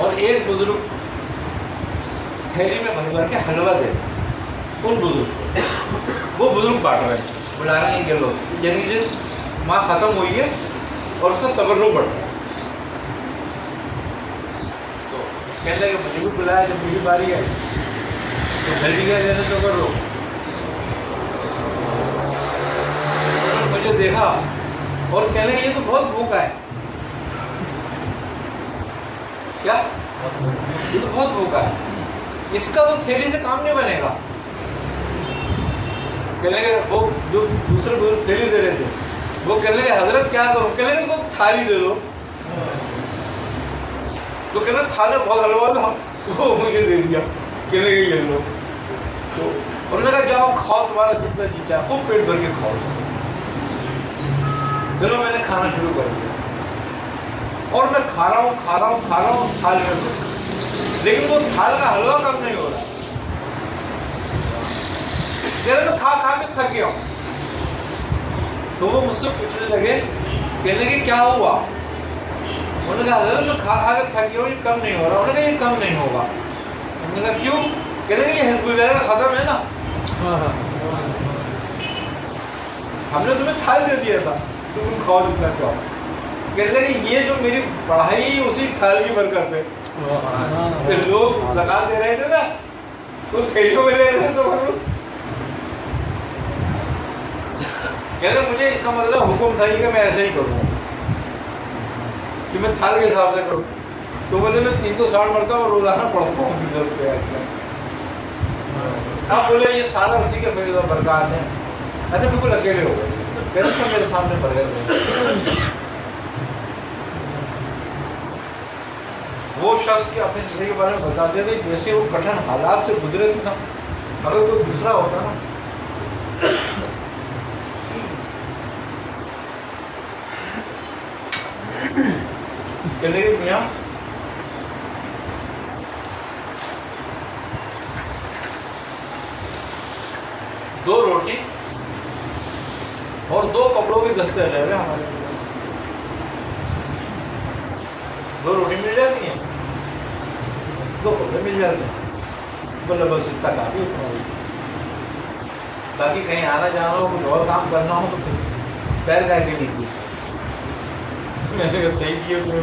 S1: और एक बुजुर्ग थैली में भर भर के हलवा दे उन बुजुर्ग को। वो बुजुर्ग बांट रहे हैं, बुला रहे हैं कि लोग यानी कि माँ ख़त्म हुई है और उसका तबर्रुक बढ़ रहा है। तो कहने लगे मुझे भी बुलाया, जब मेरी बारी आई तो जल्दी क्या देने तो कर लो। मुझे देखा और कहने ये तो बहुत भूखा है। क्या? ये तो बहुत भूखा है, इसका तो थैली से काम नहीं बनेगा। कहने लगे वो जो दूसरे बुजुर्ग थैली दे रहे थे वो कहने लगे हजरत क्या करूं? कहने लगे उसको थाली दे दो। तो कहने थाली बहुत हलवा था, वो मुझे दे दिया। कहने लगे ये लो। तो उन्होंने कहा जाओ खाओ, तुम्हारा जितना जी चाहे खूब पेट भर के खाओ। चलो मैंने खाना शुरू कर दिया और मैं खा रहा हूँ थाल में से, लेकिन वो थाल का हलवा कम नहीं हो रहा। तो खा के थक गया। तो वो मुझसे पूछने लगे, कहने लगे क्या हुआ? उन्होंने कहा मैं खा के थक गया, ये कम नहीं हो रहा। उन्होंने कहा ये कम नहीं होगा। उन्होंने कहा क्यों? कहने लगे ये हिज़्ब वगैरह खत्म है ना, हमने तुम्हें थाल दे दिया था, तुम खाओ जितना खाओ। کہتے ہیں یہ جو میری پڑھائی اسی کھال کی برکت ہے. پھر لوگ زکات دے رہے تھے نا تو تھیلیوں میں لے رہے تھے تو کہتے مجھے اس کا مطلب حکم تھا کہ میں ایسے ہی کروں کہ میں تھال کے حساب سے کروں. تو بولے میں 360 مرتبہ روزانہ پڑھتا ہوں. اب بولے یہ سارا اسی کے فیض و برکات ہیں. اچھا بالکل اکیلے ہو گئے. کہتے ہیں میرے سامنے پڑھ گئے. وہ شخص کے اپنے زندگی کے بارے میں بتاتے تھے جیسے وہ کٹھن حالات سے گزرے تھے نا. اگر کوئی دوسرا ہوتا نا کہتے کہ میاں دو روٹی اور 2 کپڑوں کے دستے رہ رہے ہمارے. 2 روٹی مل جاتی ہیں, 2 کپڑے مل جاتے ہیں. بولے بس اتنا کافی اتنا ہوئی. باقی کہیں آنا جانا ہو کچھ اور کام کرنا ہو تو پیر کر کے نہیں کی. میں نے کہا صحیح کیا تمہیں.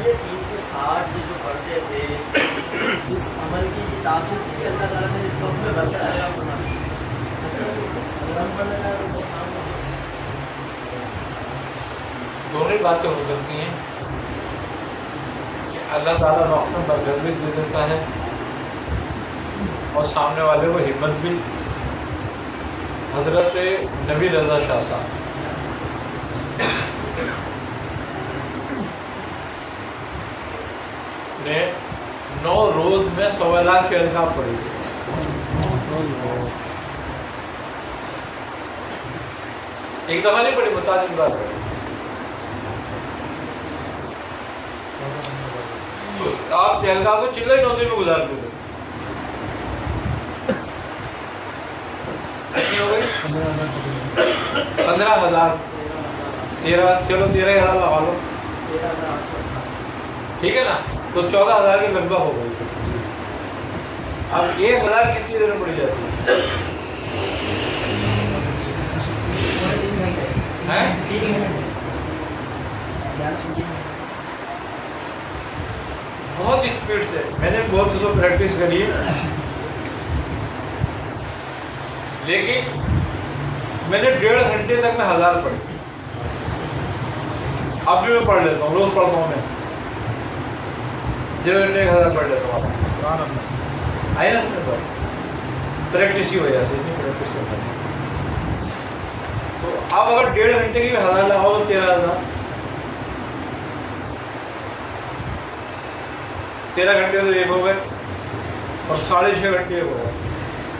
S6: یہ 360 جو پڑھتے تھے اس عمل کی تاثیر تھی اللہ تعالیٰ نے اس وقت میں برقرار بنا
S1: دونوں باتیں ہو سکتی ہیں کہ اللہ تعالیٰ وقت میں برکت بھی دے دیتا ہے اور سامنے والے کو ہمت بھی. حضرت نبی رضا شاہ صاحب نے 9 روز میں 1.25 لاکھ کے القاب پڑھی. ایک دفعہ نہیں پڑھی, متعدد بار پڑھی. آپ چہلگاہ کو چلے 9 دن میں گزار دیں. کتنی ہو گئی؟ 15,000. 13,000 لگا لو, ٹھیک ہے نا. تو 14,000 کی لگ بھگ ہو گئی. اب 1,000 کتنی دیر میں پڑی جاتی ہے؟ بہت اسپیڈ سے. میں نے بہت اس کو پریکٹس کری ہے, لیکن میں نے 1.5 گھنٹے تک میں 1000 پڑھی. اب بھی میں پڑھ لیتا ہوں, روز پڑھتا ہوں میں. 1.5 گھنٹے 1000 پڑھ لیتا ہوں. آئی نا سمجھ پر پریکٹس ہی ہو جاتی ہے. پریکٹس کرتا ہے تو اب اگر 1.5 گھنٹے کی بھی 1000 لگاؤ تو 13,000. 13 گھنٹے تو ایک ہو گئے اور 6.5 گھنٹے ہو گئے,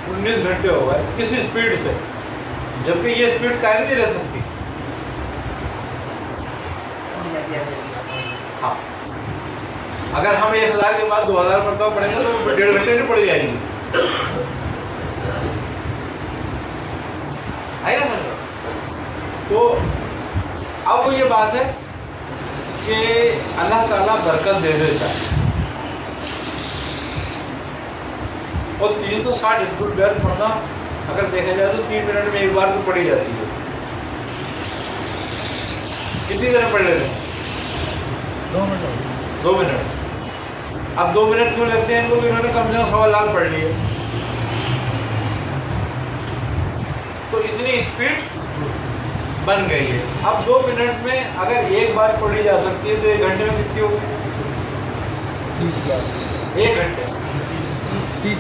S1: 19 گھنٹے ہو گئے. کس اسپیڈ سے, جبکہ یہ اسپیڈ قائم نہیں رہ سکتی. ہاں اگر ہم 1,000 کے بعد 2,000 مرتبہ پڑھیں گے تو 1.5 گھنٹے نہیں پڑ جائے گی. ہے نا سر. تو اب وہ یہ بات ہے کہ اللہ تعالیٰ برکت دے دیتا ہے. اور 360 حزب البیت پڑھنا اگر دیکھا جائے تو 3 منٹ میں ایک بار تو پڑھی جاتی ہے. کتنی دیر پڑھ لیتے ہیں؟ 2 منٹ. اب 2 منٹ کیوں لگتے ہیں ان کو؟ انہوں نے کم سے کم 1.25 لاکھ پڑھ لیے. تو اتنی اسپیڈ بن گئی ہے. اب 2 منٹ میں اگر ایک بار پڑھی جا سکتی ہے تو 1 گھنٹے میں کتنی ہوگی؟ 1 گھنٹے 30.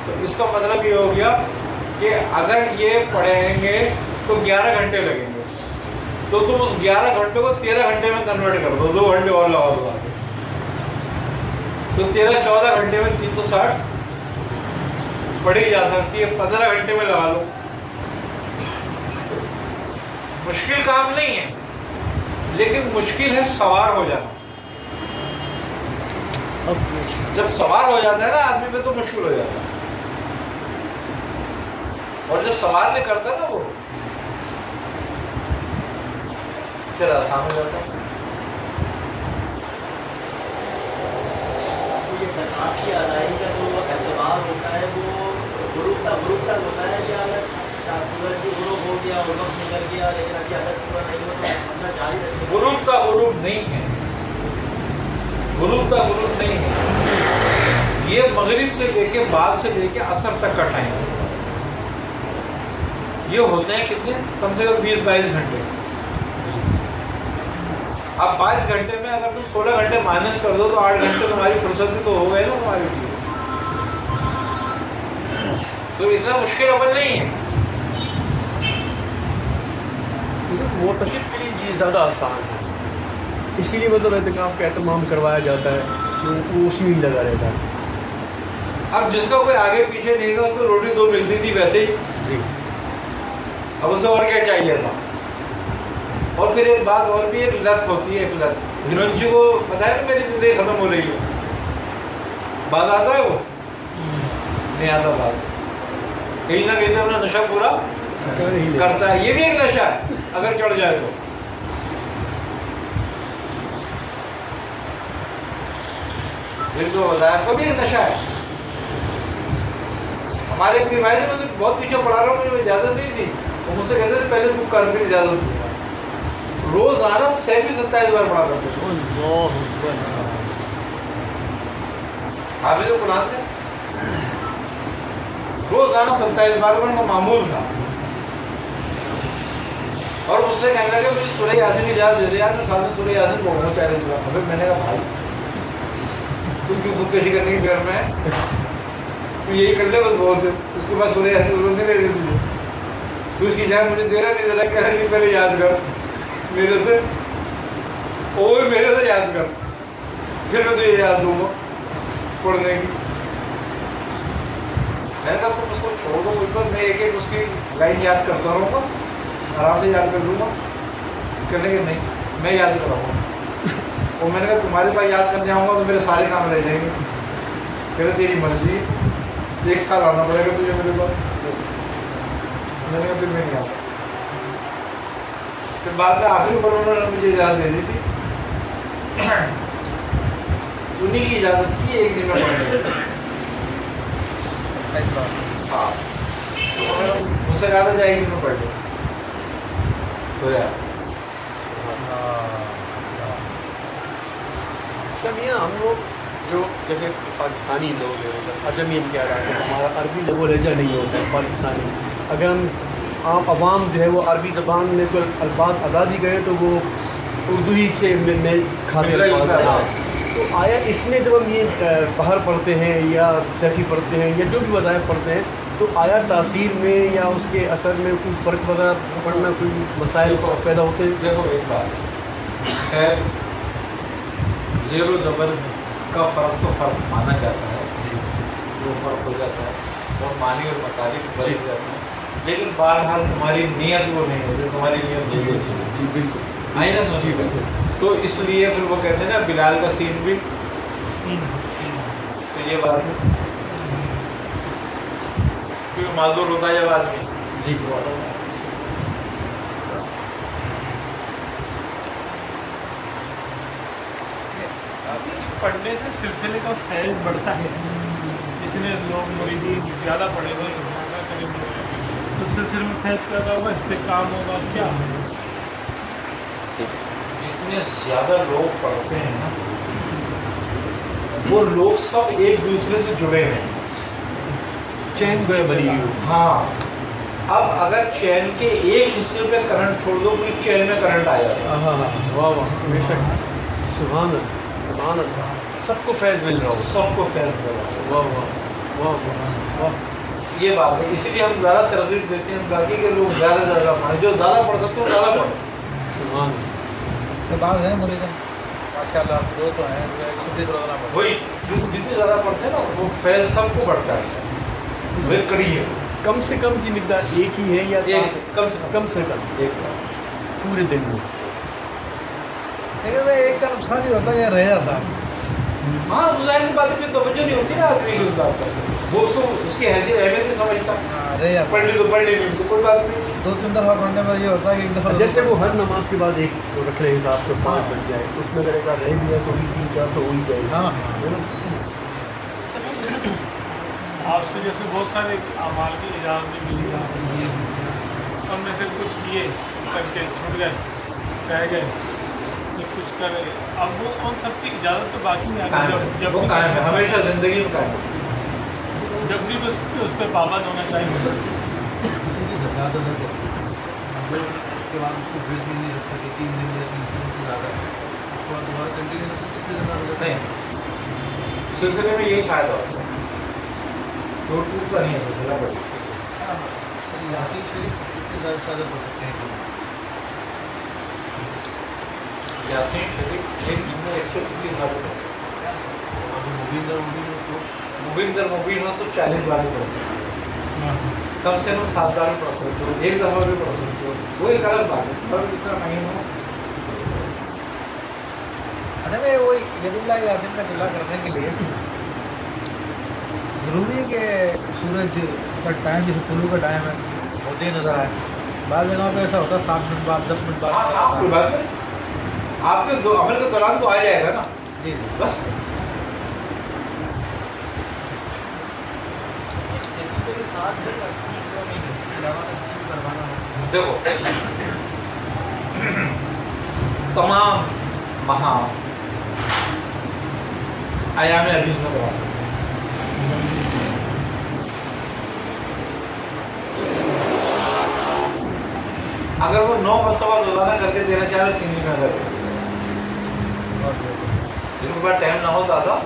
S1: تو اس کا مطلب یہ ہو گیا کہ اگر یہ پڑھیں گے تو 11 گھنٹے لگیں گے. تو تم اس 11 گھنٹے کو 13 گھنٹے میں کنورٹ کر دو, 2 گھنٹے اور لگا دو آگے. تو 13-14 گھنٹے میں 360 پڑھی جا سکتی ہے. 15 گھنٹے میں لگا لو. مشکل کام نہیں ہے, لیکن مشکل ہے سوار ہو جانا. جب سوار ہو جاتا ہے نا آدمی پہ تو مشکل ہو جاتا ہے, اور جب سوار نہیں کرتا نا وہ پھر آسان ہو جاتا ہے.
S6: یہ زکوٰۃ کی ادائیگی کا جو اعتبار नहार होता है वो ग्रुप तक होता है, या अगर सूरज की ग्रुप हो गया और वक्त निकल गया लेकिन अभी अगर पूरा नहीं हो तो अपना जारी रखें?
S1: ग्रुप का ग्रुप नहीं है, ग्रुप का ग्रुप नहीं है। ये मगरिब से लेके बाद से लेके असर तक का टाइम है। ये होते हैं कितने, कम से कम 20-22 घंटे। अब 22 घंटे में अगर तुम 16 घंटे माइनस कर दो तो 8 घंटे तुम्हारी फुर्सत तो हो गए ना तुम्हारे लिए। तो इतना मुश्किल अमल नहीं है।
S5: मोतकिफ के लिए ये ज़्यादा आसान है, इसीलिए मतलब एहतिकाफ का एहतमाम करवाया जाता है, तो वो उसमें ही लगा रहता है।
S1: अब जिसका कोई आगे पीछे नहीं था उसको रोटी 2 मिलती थी वैसे ही
S5: जी,
S1: अब उसे और क्या चाहिए था। और फिर एक बात और भी, एक लत होती है, एक लत। गिरंजी को पता है ना मेरी जिंदगी खत्म हो रही है, बात आता है वो नहीं आता बात, कहीं ना कहीं से अपना नशा पूरा करता है। ये भी एक नशा है अगर चढ़ जाए तो। फिर तो बताया कभी एक नशा है। हमारे एक भाई ने मुझे बहुत पीछे पढ़ा रहा हूँ, मुझे इजाजत नहीं थी, तो मुझसे कहते थे पहले बुक कर फिर इजाजत दूंगा। रोजाना 27 बार पढ़ा करते थे। हाफिज़ कुरान थे, रोजाना 27 बार उनका मामूल था। और मुझसे कहने लगे मुझे सूरह यासीन की इजाजत दे दे यार, मैं साथ में सूरह यासीन पढ़ूंगा 40 बार। फिर मैंने कहा भाई तुम क्यों खुदकशी करने की फिक्र में है, तू यही कर ले बस बहुत है, उसके बाद सूरह यासीन जरूरत नहीं रहेगी तुझे। तू उसकी जान मुझे दे रहा नहीं दे रहा, कह रहा नहीं पहले याद कर मेरे से, और मेरे से याद कर, फिर मैं तुझे याद दूंगा पढ़ने की। मैंने कहा तुम उसको छोड़ दो, मुझ पर मैं एक एक उसकी लाइन याद करता रहूँगा, आराम से याद कर लूँगा। कहने के नहीं मैं याद कराऊँगा। और मैंने कहा तुम्हारे पास याद करने आऊँगा तो मेरे सारे काम रह जाएंगे। कह रहे तेरी मर्जी, 1 साल आना पड़ेगा तुझे मेरे पास। मैंने कहा फिर मैं नहीं आता। फिर बाद में आखिरी पर उन्होंने मुझे इजाज़त दे दी थी, उन्हीं की इजाज़त थी, एक दिन में पढ़ने। हाँ मुझसे कहा था जाएगी मैं पढ़ लूँ तो यार।
S5: सब यहाँ हम लोग जो जैसे पाकिस्तानी लोग हैं, मतलब अजमी हम क्या रहे हैं, हमारा अरबी जो वो लहजा नहीं होता है पाकिस्तानी। अगर हम आम आवाम जो है वो अरबी ज़बान में कोई अल्फाज अदा भी करें तो वो उर्दू ही से मिल खाते अल्फाज। तो आया इसमें जब हम ये बाहर पढ़ते हैं या सैफी पढ़ते हैं या जो भी वज़ाइफ पढ़ते हैं, तो आया तासीर में या उसके असर में कोई फ़र्क वगैरह पड़ना, कोई मसाइल पैदा होते हैं?
S1: देखो एक बात, खैर ज़ेर ज़बर का फ़र्क तो फ़र्क माना जाता है, वो फ़र्क हो जाता है और मानी और मतालिक बदल जाते हैं, लेकिन बहरहाल तुम्हारी नीयत वो नहीं होती, तुम्हारी नीयत
S5: जी बिल्कुल
S1: आई ना समझी। तो इसलिए फिर वो कहते हैं ना बिलाल का सीन भी, तो ये बात है क्योंकि माजूर होता है जब आदमी।
S5: जी
S3: पढ़ने से सिलसिले का फैज़ बढ़ता है। जितने लोग मुरीदीन ज़्यादा पढ़े हुए तो सिलसिले में फैज़ पैदा होगा, इस्तेकाम होगा, क्या
S1: जितने ज़्यादा लोग पढ़ते हैं ना वो लोग सब एक दूसरे से जुड़े हुए हैं,
S5: चैन गए बनी हुई।
S1: हाँ अब अगर चैन के एक हिस्से पे करंट छोड़ दो पूरी चैन में करंट आ जाता है।
S5: हाँ वाह वाह बेशक, सुभान अल्लाह, सबको फैज़ मिल रहा हो,
S1: सबको फैज मिल रहा है।
S5: वाह वाह वाह वाह वाह।
S1: ये बात है, इसीलिए हम ज़्यादा तरजीह देते हैं बाकी के लोग ज़्यादा से ज़्यादा पढ़ें, जो ज़्यादा पढ़ सकते हो ज़्यादा पढ़ो।
S5: सुभान
S4: तो बात है मुरीदन माशाल्लाह, दो तो हैं, 120 रोज़ाना पढ़ते
S1: वही जितने ज़्यादा पढ़ते हैं ना वो फैज सबको बढ़ता है, वही कड़ी है।
S5: कम से कम की मिकदार एक ही है या
S1: एक कम से
S5: कम
S1: एक
S5: पूरे दिन में?
S4: लेकिन मैं एक का नुकसान ही होता है, रह जाता है।
S1: हाँ गुजारिश की बातें में तवज्जो नहीं होती ना आदमी की उस बात पर, वो उसको उसकी हैसियत अहमियत नहीं समझता।
S4: रह जाता
S1: पढ़ ली तो पढ़ ली, नहीं तो कोई बात नहीं।
S4: 2-3 दफ़ा पढ़ने में ये होता है कि एक दफ़ा
S5: जैसे वो हर नमाज के बाद एक रख ले हिसाब से 5 बन जाए, उसमें अगर एक रह भी है तो भी 3-4 तो हो ही जाएगा।
S4: हाँ
S5: है ना?
S3: آپ سے جیسے بہت سارے اعمال کی اجازت بھی ملی آپ ان میں سے کچھ کیے کر کے چھوٹ گئے رہ گئے کچھ کرے اب وہ ان سب کی اجازت تو باقی ہے جب
S1: وہ قائم ہے ہمیشہ زندگی میں قائم ہے
S3: جب بھی اس پہ پابند ہونا چاہیے
S4: کسی کی زکات ادا کرتے اس کے بعد اس کو فریج میں نہیں رکھ سکے 3 دن یا 3 دن سے زیادہ اس کے بعد دوبارہ کنٹینیو کر سکتے پھر زکات ادا
S1: نہیں سلسلے میں یہی فائدہ ہوتا ہے ٹوٹ کا نہیں ہے سلسلہ بڑی
S4: یاسین شریف کتنے زیادہ زیادہ پڑھ سکتے ہیں
S1: یاسین شریف ایک دن میں 121 بار پڑھتے ہیں
S4: مبین در مبین تو
S1: مبین در مبین ہو تو 40 بار پڑھتے ہیں کم سے کم 7 بار پڑھ سکتے ہو ایک دفعہ بھی پڑھ سکتے ہو وہ ایک الگ بات ہے پر اتنا نہیں ہو
S4: میں وہی ید اللہ یاسین کا چلا کرنے کے لیے ضروری ہے کہ سورج کا ٹائم جیسے طلوع کا ٹائم ہے ہوتے ہی نظر آئے بعض جگہوں پہ ایسا ہوتا ہے 7 منٹ بعد 10 منٹ بعد
S1: کوئی بات نہیں آپ کے عمل کے دوران تو آ جائے گا نا
S4: جی
S1: بس دیکھو تمام مہا ایام حدیث میں کرا سکتے اگر وہ 9 مرتبہ روزانہ کر کے دینا چاہے 3 دن میں کر جن کے بعد ٹائم نہ ہو زیادہ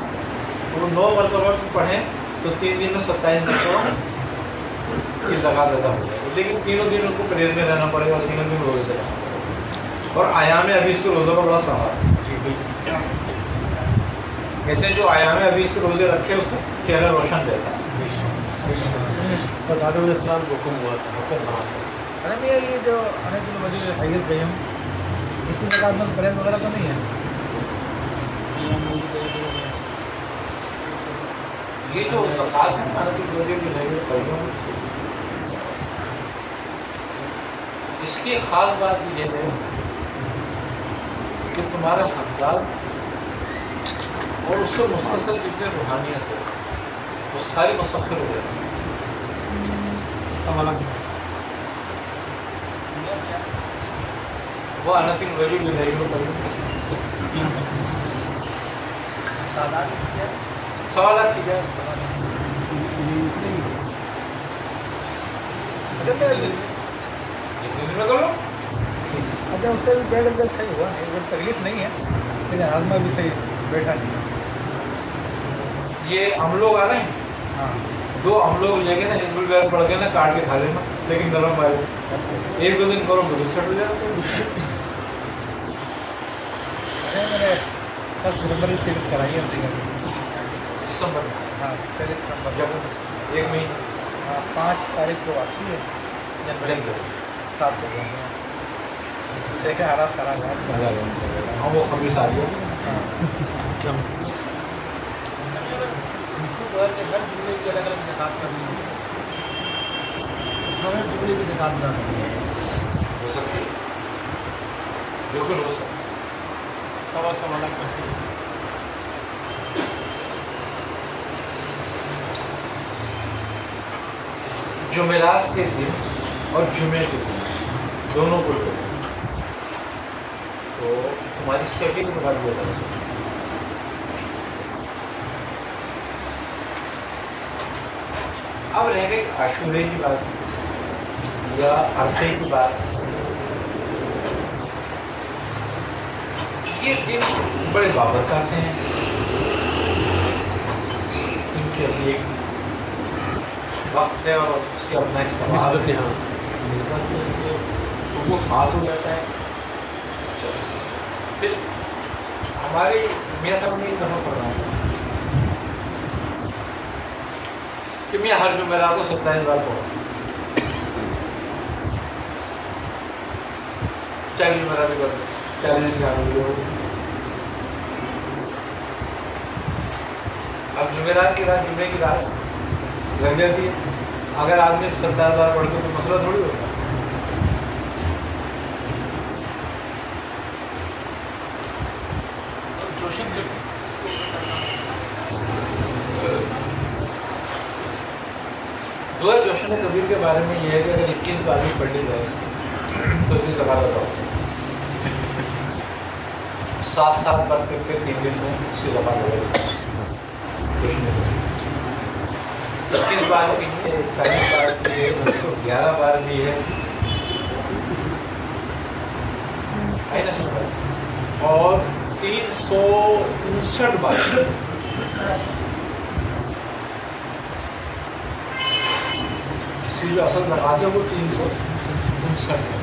S1: تو وہ 9 مرتبہ پڑھیں تو 3 دن میں 27 مرتبہ کی زکات ادا ہو جائے گی لیکن تینوں دن ان کو پرہیز میں رہنا پڑے گا اور تینوں دن روزے سے رہنا پڑے گا اور ایام حدیث کے روزوں کا بڑا سہارا ہے کہتے ہیں جو ایام حدیث کے روزے رکھے اس کا چہرہ روشن رہتا ہے
S5: آدم علیہ السلام کو حکم ہوا تھا حکم ہوا تھا
S4: ارے بھیا یہ جو انیت المجید حیت قیم اس کی زکات میں پرہیز وغیرہ تو نہیں ہے
S1: یہ جو زکات ہے نا کہ روزے کی نہیں قیوم اس کی خاص بات یہ ہے کہ تمہارا حقدار اور اس سے مسلسل جتنے روحانیت ہے وہ ساری مسخر ہو جاتی ہے وہ انتم غریب نہیں ہو سوالات کی جائے جتنے دن میں کر لو
S4: اچھا اس سے بھی بیٹھ کر صحیح ہوا کوئی تکلیف نہیں ہے لیکن ہاضمہ بھی صحیح بیٹھا نہیں ہے
S1: یہ ہم لوگ آ رہے ہیں
S4: ہاں
S1: 2 ہم لوگ لے کے نا حزب البیر پڑھ کے نا کاٹ کے کھا لینا لیکن نرم آئے 1-2 دن کرو تو سیٹ ہو جائے
S4: میں نے 10 فروری سے کرائی ہے اپنی گھر
S1: دسمبر میں
S4: ہاں پہلے دسمبر
S1: جب 1 مہینہ
S4: 5 تاریخ کو واپسی ہے جنوری 7 کو دیکھیں حالات خراب ہے
S1: ہم وہ خبیص آ گیا
S6: ہر جملے کی الگ الگ زکات کرنی ہے ہر جملے کی زکات ادا کرنی ہے
S1: ہو سکتی ہے بالکل ہو سکتی
S3: سوا لاکھ کرتے ہیں
S1: جمعرات کے دن اور جمعے کے دن دونوں کو لو تو تمہاری سیٹنگ میں بات بتا سکتی اب رہ گئی عاشورے کی بات یا عرفے کی بات یہ دن بڑے بابرکات ہیں ان کے ابھی ایک وقت ہے اور اس کے اپنا استعمال وہ خاص ہو جاتا ہے پھر ہماری میاں صاحب نے یہ کہنا پڑ رہا ہے کہ میں ہر جمعرات کو 27 بار پڑھوں چاہے جمعرات بھی کروں چاہے اب جمعرات کی رات جمعے کی رات لگ جاتی ہے اگر آدمی 27 بار پڑھتے تو مسئلہ تھوڑی ہوتا दुआ जोशन कबीर के बारे में ये है कि अगर 21 बार भी पढ़ ली जाए तो उसकी ज़कात अदा होती है। 7 बार करके 3 दिन में उसकी ज़कात अदा होती है। 21 बार की है, 41 बार की है, 111 बार की है, और 359 बार जो असल ज़कात है वो 359 है।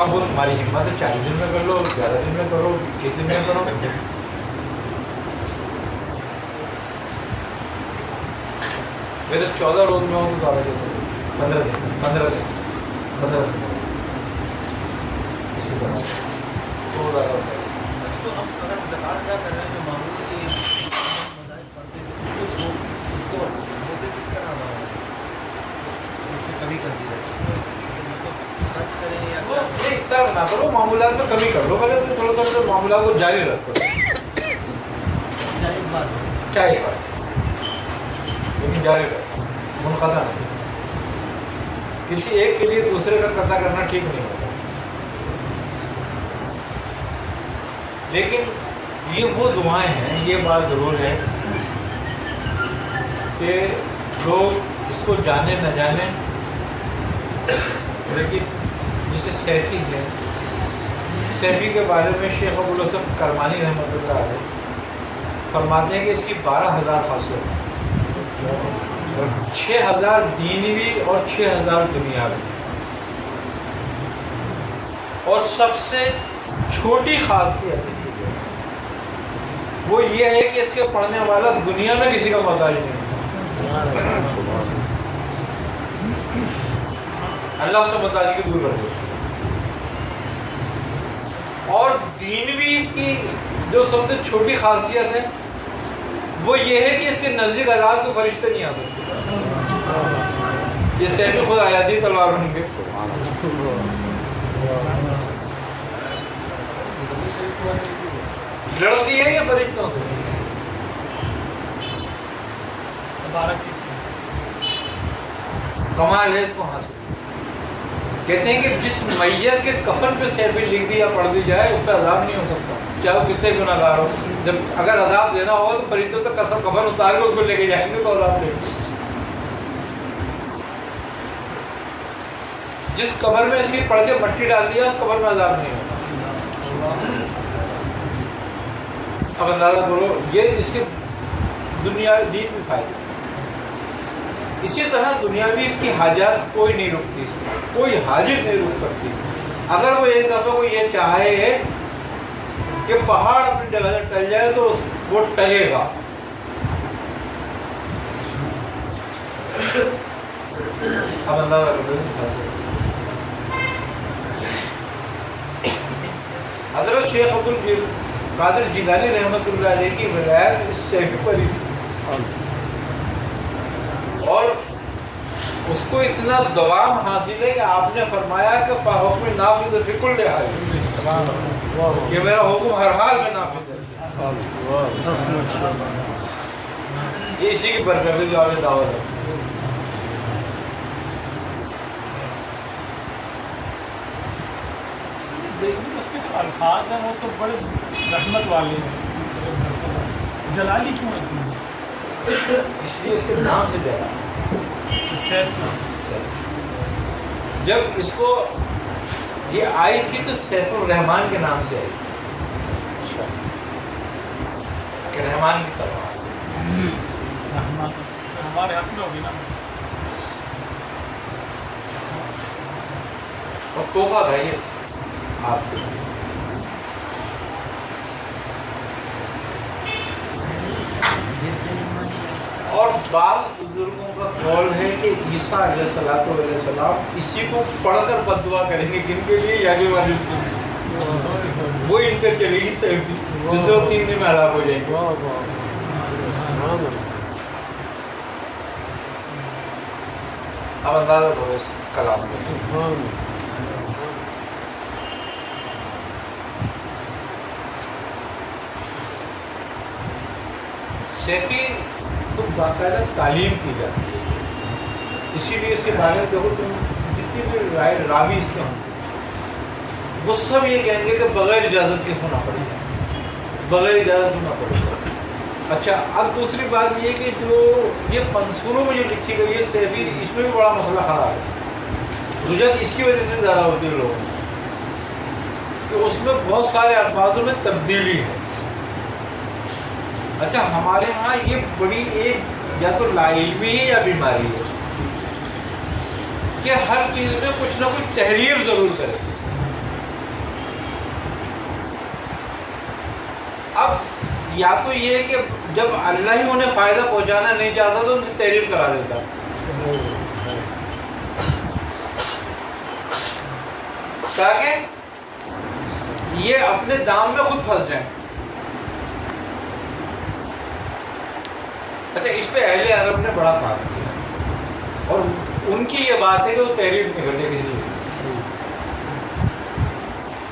S1: अब वो तुम्हारी हिम्मत है, 40 दिन में कर लो, 11 दिन में करो, 21 दिन में करो। मैं तो 14 रोज में हूँ, 15 दिन 15 दिन 15 दिन 15 दिन तो ज़्यादा होता है।
S6: तो अब अगर ज़कात अदा कर रहे हैं जो मामूल के मज़ाहिब पढ़ते हैं उसको किस तरह उसको कभी कर दिया खर्च करें या
S1: वो एक तरह ना करो, मामूलात में कमी कर लो, पहले अपने थोड़ा थोड़ा मामूलात को जारी रखो, चाहे बात लेकिन जारी रखो, मुनक़ता नहीं। किसी एक के लिए दूसरे का कर्जा करना ठीक नहीं होता। लेकिन ये वो दुआएं हैं, ये बात ज़रूर है कि लोग इसको जाने न जाने, लेकिन जैसे सैफ़ी है, सैफ़ी के बारे में शेख अबुल हसन करमानी रहमतुल्लाह अलैह फरमाते हैं कि इसकी 12,000 खासियत और 6,000 दीनवी और 6,000 दुनियावी। और सबसे छोटी खासियत वो ये है कि इसके पढ़ने वाला दुनिया में किसी का मोहताज नहीं, अल्लाह से मोहताजी की दूर रहे। और दीन भी इसकी जो सबसे छोटी खासियत है वो ये है कि इसके नज़दीक अज़ाब के फरिश्ते नहीं आ सकते। ये सैफ़ी खुद आयाती तलवार होंगे। लड़ती है या फरिश्तों से? कमाल है इसको हासिल। कहते हैं कि जिस मैयत के कफन पे सैफ़ी लिख दी या पढ़ दी जाए उस पर अज़ाब नहीं हो सकता, चाहे वो कितने गुनाहगार हो। जब अगर अज़ाब देना हो तो फरिश्तों तो कसम कफन उतार के उसको लेके जाएंगे तो अज़ाब देंगे। जिस कब्र में इसकी पढ़ के मट्टी डाल दिया उस कब्र में अज़ाब नहीं होगा। अब अंदाजा करो, ये इसके दुनिया दीन में फायदे। इसी तरह दुनिया भी इसकी हाजत कोई नहीं रुकती, इसकी कोई हाजत नहीं रुक सकती। अगर वो एक दफ़ा को ये चाहे कि पहाड़ अपनी जगह से टल जाए तो वो टलेगा। अब अंदाजा करो। हज़रत शेख अब्दुल कादिर जिलानी रहमतुल्लाह अलैह की विलायत इस सैफ़ी पर ही थी और उसको इतना दवाम हासिल है कि आपने फरमाया कि फ़हुक्म नाफ़िज़ फ़ी कुल्लि हाल, ये मेरा हुक्म हर हाल में नाफ़िज़ है। ये इसी की बरकत जो आपने दावत है।
S3: देखिए उसके जो अल्फाज हैं वो तो बड़े रहमत वाले हैं। जलाली क्यों है?
S1: इसलिए इसके नाम से जला। जब इसको ये आई थी तो सैफुर रहमान के नाम से आई, कि रहमान की तलवार।
S3: हमारे हक में होगी ना।
S1: और तोहफा था ये आपके। और बाज़ बुजुर्गों का कौल है कि ईसा अलैहिस्सलाम इसी को पढ़कर बद्दुआ करेंगे, किनके लिए? याजूज माजूज के लिए। वो इन पर चलेगी सैफ़ी, जिससे वो 3 दिन में हलाक हो जाएंगे। अब अंदाजा करो इस कलाम में। सैफी को बाकायदा तालीम की जाती है, इसीलिए इसके बारे में देखो तुम जितनी भी रावी इसके होंगे वो सब ये कहेंगे कि बगैर इजाज़त के होना पड़ेगा, बगैर इजाज़त होना पड़ेगा। अच्छा, अब दूसरी बात ये कि जो ये मंसूरों में जो लिखी गई है सैफी, इसमें भी बड़ा मसला खड़ा है। रुजत इसकी वजह से ज़्यादा होती है लोगों कि उसमें बहुत सारे अल्फाजों में तब्दीली है। अच्छा, हमारे यहाँ ये बड़ी एक या तो लाइल्मी है या बीमारी है कि हर चीज़ में कुछ ना कुछ तहरीर ज़रूर करे। अब या तो ये कि जब अल्लाह ही उन्हें फ़ायदा पहुंचाना नहीं चाहता तो उनसे तहरीर करा देता, ताकि ये अपने दाम में खुद फंस जाए। अच्छा, इस पे अहले अरब ने बड़ा काम किया और उनकी ये बात है कि वो तहरीर नहीं करते किसी को,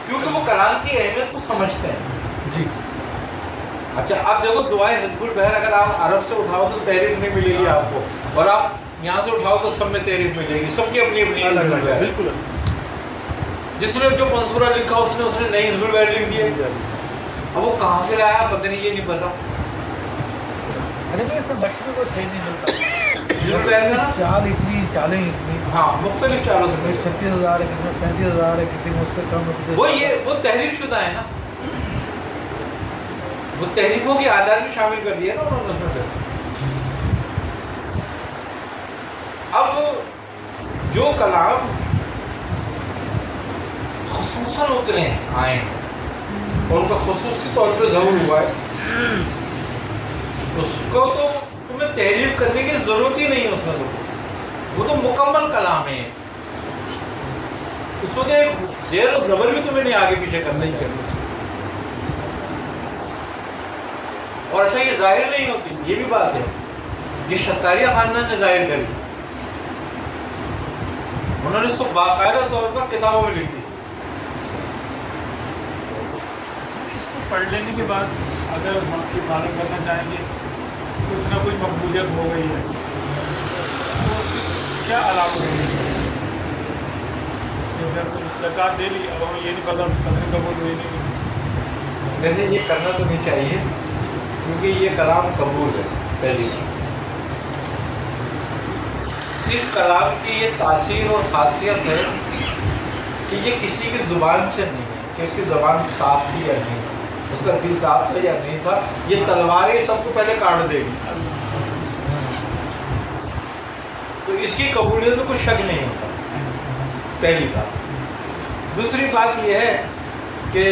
S1: क्योंकि वो कलाम की अहमियत को समझते हैं जी। अच्छा, अब देखो दुआए हिज़्बुल बहर अगर आप अरब से उठाओ तो तहरीर नहीं मिलेगी आपको, और आप यहाँ से उठाओ तो सब में तहरीर मिलेगी, सबकी अपनी अपनी बिल्कुल। जिसने जो मंसूरा लिखा उसने नई हिज़्बुल बहर लिख दिया, अब वो कहाँ से लाया पता नहीं, ये नहीं पता।
S4: अरे भाई इसका बख्श में कोई सही नहीं मिलता, चालें इतनी
S1: हाँ मुख्तलिफ चालों से
S4: 36,000 है, किसी में 35,000 है, किसी में उससे कम है।
S1: वो तहरीर शुदा है ना, वो तहरीफों की आदार भी शामिल कर दिया ना उन्होंने उसमें से। अब जो कलाम खुसूसन उतरे आए और उनका खुसूसी तौर पर ज़रूर हुआ है, उसको तो तुम्हें तहरीर करने की ज़रूरत ही नहीं है उसमें तो, वो तो मुकम्मल कलाम है, उसको तो एक ज़ेर और ज़बर भी तुम्हें नहीं आगे पीछे करना ही करना। और अच्छा, ये जाहिर नहीं होती, ये भी बात है, ये शतारिया खानदान ने जाहिर करी, उन्होंने इसको बाकायदा तौर पर किताबों में लिख दी।
S3: इसको पढ़ लेने के बाद अगर हम मालूम करना चाहेंगे कुछ ना कुछ मकबूलियत हो गई है तो उसकी क्या अलामत होगी? जैसे हमने ज़कात दे ली, अब हमें ये नहीं पता कदर कबूल हुई नहीं हुई।
S1: वैसे ये करना तो नहीं चाहिए क्योंकि ये कलाम कबूल है। पहली इस कलाम की ये तासीर और खासियत है कि ये किसी की ज़ुबान से नहीं है कि इसकी ज़ुबान साफ थी या नहीं, उसका दिल साफ था या नहीं था, ये तलवारें सबको पहले काट देगी, तो इसकी कबूलियत में कुछ शक नहीं होता। पहली बात। दूसरी बात यह है कि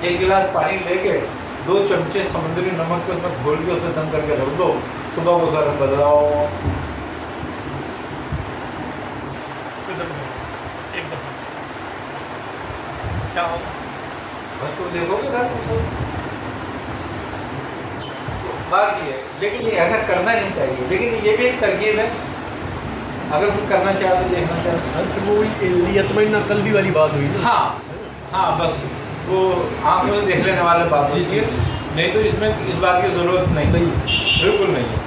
S1: एक गिलास पानी लेके 2 चमचे समुद्री नमक के उसमें घोल के उसमें दम करके रख दो, सुबह को सर बदलाओ,
S3: एक दफा क्या होगा
S1: बस तुम देखोगे ना बात ये है। लेकिन ये ऐसा करना नहीं चाहिए, लेकिन ये भी एक तरकीब है, अगर तुम करना चाहो तो देखना चाहो।
S5: वो यतमईन कल्बी वाली बात हुई ना।
S1: हाँ हाँ, बस वो आंखों से देख लेने वाले बात होती है, नहीं तो इसमें इस बात की ज़रूरत नहीं, बिल्कुल नहीं है।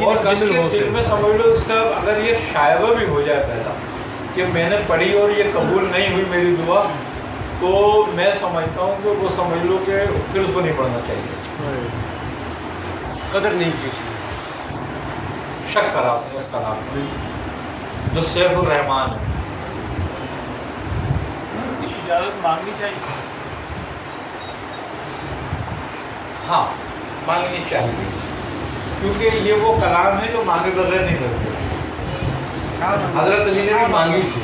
S1: और जिसके दिल में समझ लो इसका अगर ये शायबा भी हो जाए पैदा कि मैंने पढ़ी और ये कबूल नहीं हुई मेरी दुआ, तो मैं समझता हूँ कि वो समझ लो कि फिर उसको नहीं पढ़ना चाहिए,
S5: कदर नहीं की उसने,
S1: शक करा उस कलाम में जो सैफुर रहमान है।
S3: इसकी इजाज़त मांगनी चाहिए।
S1: हाँ, मांगनी चाहिए क्योंकि ये वो कलाम है जो मांगे बगैर नहीं करते। हजरत अली ने भी मांगी थी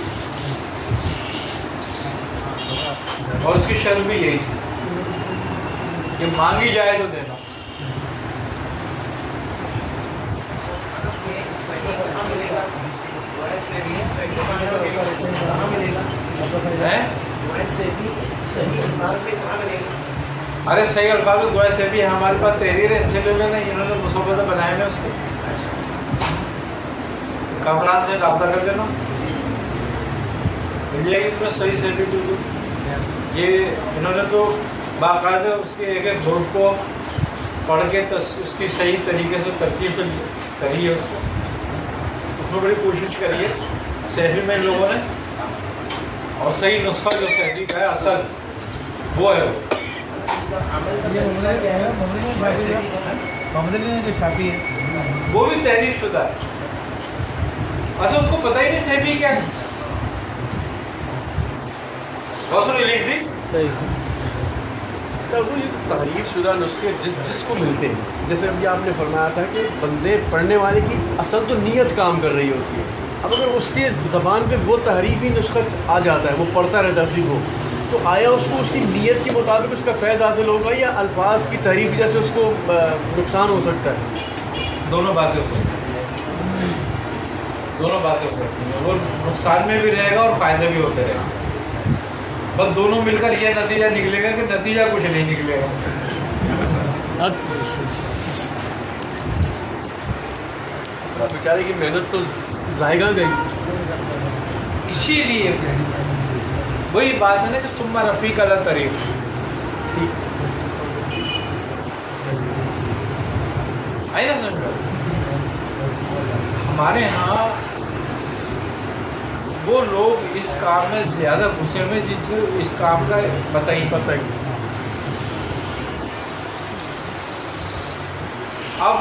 S1: और उसकी शर्त भी यही थी कि मांगी जाए तो देना। अरे सही अल्फाज में दुआ से भी है, हमारे पास तहरीर है, इनसे ले लेना, इन्होंने मुसव्वदा बनाए हैं उसके। कामरान से रब्ता कर देना, मिल जाएगी तुम्हें सही सर्टिफिकेट। ये इन्होंने तो बाकायदा उसके एक एक ग्रुप को पढ़ के उसकी सही तरीके से तरकीब करी है, उसमें बड़ी कोशिश करी है शहरी में इन लोगों ने, और सही नुस्खा जो शहरी का है असल वो है।
S4: जो शाफी है
S1: वो भी तहरीफ शुदा है। अच्छा, उसको पता ही नहीं शहरी क्या है, उसने लिख दी
S5: सही। तब वो तहरीर शुदा नुस्खे जिसको मिलते हैं, जैसे अभी आपने फरमाया था कि बंदे पढ़ने वाले की असल तो नीयत काम कर रही होती है। अब अगर उसके ज़बान पे वो तहरीफी नुस्खा आ जाता है, वो पढ़ता रहता है उसी को, तो आया उसको उसकी नीयत के मुताबिक उसका फ़ैज़ हासिल होगा या अल्फाज की तहरीफ जैसे उसको नुकसान हो सकता है?
S1: दोनों बातें हो सकती हैं, दोनों बातें हो सकती हैं। वो नुकसान में भी रहेगा और फ़ायदे भी होते रहेंगे, बस दोनों मिलकर ये नतीजा निकलेगा कि नतीजा कुछ नहीं निकलेगा।
S5: बेचारे की मेहनत तो जाएगा गई।
S1: इसीलिए वही बात है ना कि सुम्मा रफ़ीक अला तरीक़, आई ना समझ में? हमारे यहाँ वो लोग इस काम में ज़्यादा घुसे में जिसको इस काम का पता ही। अब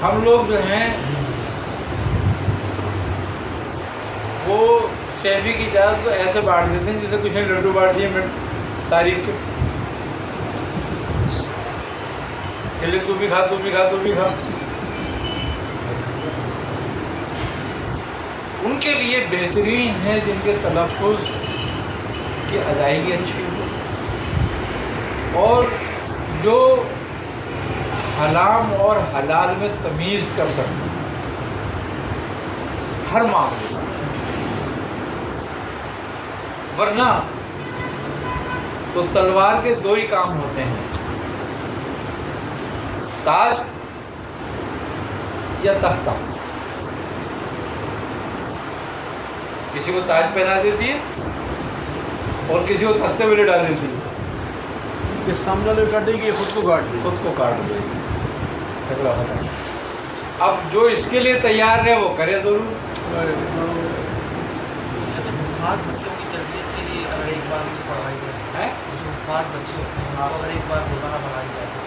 S1: हम लोग जो हैं वो शैफी की इजाज़त को ऐसे बांट देते हैं जैसे कुछ ने लड्डू बांट दिए मिनट तारीख के, तू भी खा, तू भी खा, तू भी खा। उनके लिए बेहतरीन है जिनके तलफ़ुज़ की अदायगी अच्छी हो और जो हराम और हलाल में तमीज़ कर सकते हर मामले। वरना तो तलवार के दो ही काम होते हैं, ताज या तख्ता। किसी को ताज पहना देती है और किसी को तख्ते में डाल देती है।
S5: कि सामने वाले काटेगी, खुद को काट देगी,
S1: खुद को काट देगी, झगड़ा होता है। अब जो इसके लिए तैयार है वो करे जरूर।
S6: खास बच्चों की तरबियत के लिए अगर एक बार उसे पढ़ाई जाए, जो खास बच्चे होते हैं उनको अगर एक बार रोजाना पढ़ाई जाए तो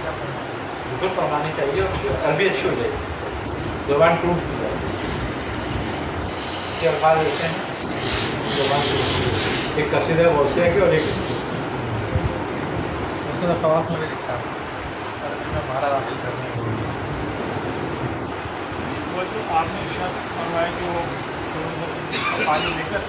S6: क्या करना है?
S1: बिल्कुल पढ़ानी चाहिए, उसकी अरबी अच्छी हो जाएगी, ज़बान टूट जाएगी। इसके अल्फाज ऐसे हैं, ज़बान एक कसीदा है वौसिया की और एक इसकी,
S4: उसका खवास में लिखा है में भाड़ा हासिल करने को।
S3: वो जो आपने शब्द फरमाया कि वो समुद्र का पानी लेकर,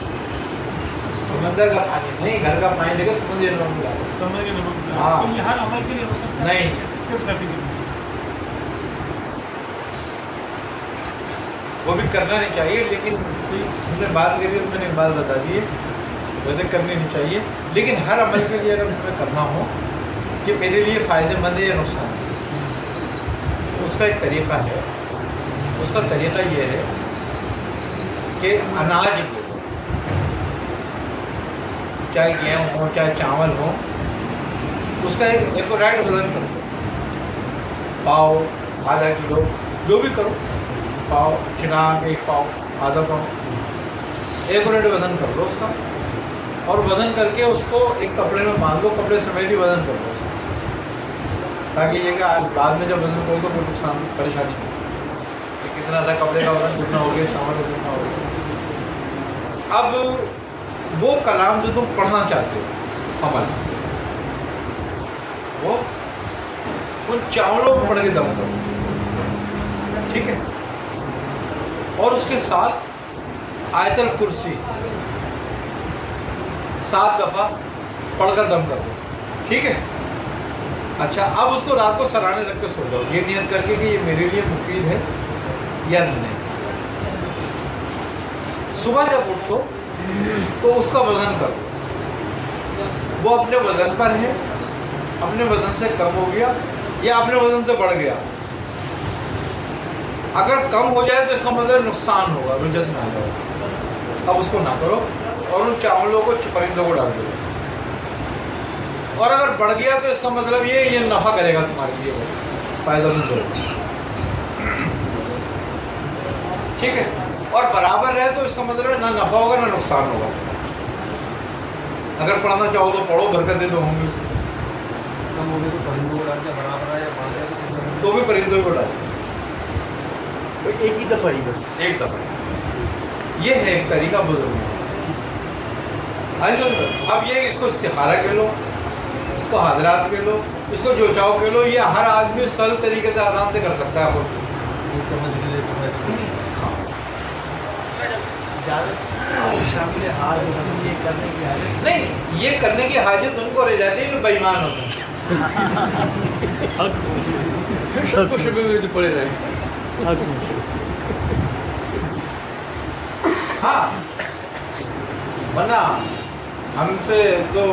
S1: समंदर का पानी नहीं, घर का पानी लेकर समुद्र में मिला।
S3: समझ के नमक मिला,
S1: हाँ।
S3: तो ये हर अमल के लिए हो सकता है?
S1: नहीं।
S3: सिर्फ नबी के लिए।
S1: वो भी करना नहीं चाहिए, लेकिन हमने बात करी तो मैंने एक बात बता दी है, वैसे करनी नहीं चाहिए। लेकिन हर अमल के लिए अगर तुम्हें करना हो कि मेरे लिए फ़ायदेमंद है या नुकसान है, तो उसका एक तरीक़ा है। उसका तरीक़ा ये है कि अनाज को, चाहे गेहूँ हो चाहे चावल हो, उसका एक राइट वज़न करो, पाव, आधा किलो, जो भी करो, पाव, चिनार, एक पाव, आधा पाव, एक रेट वज़न कर लो उसका, और वज़न करके उसको एक कपड़े में बांध लो, कपड़े समेत ही वज़न कर लो उसका, ताकि ये कि बाद में जब वज़न करो तो कोई नुकसान परेशानी नहीं कि कितना था कपड़े का वज़न कितना हो गया, चावल का कितना हो गया। अब वो कलाम जो तुम पढ़ना चाहते हो अमल, वो उन चावलों को पढ़ के दम करो, ठीक है। और उसके साथ आयतल कुर्सी 7 दफ़ा पढ़कर दम कर दो, ठीक है। अच्छा, अब उसको रात को सराहने रख के सो जाओ, ये नियत करके कि ये मेरे लिए मुफीद है या नहीं। सुबह जब उठो तो उसका वज़न करो, वो अपने वज़न पर है, अपने वज़न से कम हो गया या अपने वज़न से बढ़ गया, اگر کم ہو جائے تو اس کا مطلب نقصان ہوگا، رجت میں آ جائے، اب اس کو نہ کرو اور ان چاولوں کو پرندوں کو ڈال دو. اور اگر بڑھ گیا تو اس کا مطلب یہ نفع کرے گا تمہارے لیے، فائدہ مند ہوگا. ٹھیک ہے، اور برابر رہے تو اس کا مطلب نہ نفع ہوگا نہ نقصان ہوگا. اگر پڑھنا چاہو تو پڑھو، برکتیں تو ہوں گی اس میں.
S4: کم ہو گئے تو پرندوں کو ڈال دیا، برابر آیا بڑھ گیا
S1: تو بھی پرندوں کو ڈال،
S5: ایک ہی دفعہ ہی بس.
S1: ایک دفعہ. یہ ہے ایک طریقہ بزرگ. اب یہ اس کو استخارہ کہہ لو، اس کو حضرات کہہ لو، اس کو جو چاہو کہہ لو، یہ ہر آدمی سہل طریقے سے آرام سے کر سکتا ہے خود.
S6: شامل حال یہ کرنے کی حاجت
S1: نہیں، یہ کرنے کی حاجت ان کو رہ جاتی ہے جو بے ایمان ہوتے ہیں. پڑے رہے. ہاں، ورنہ ہم سے تو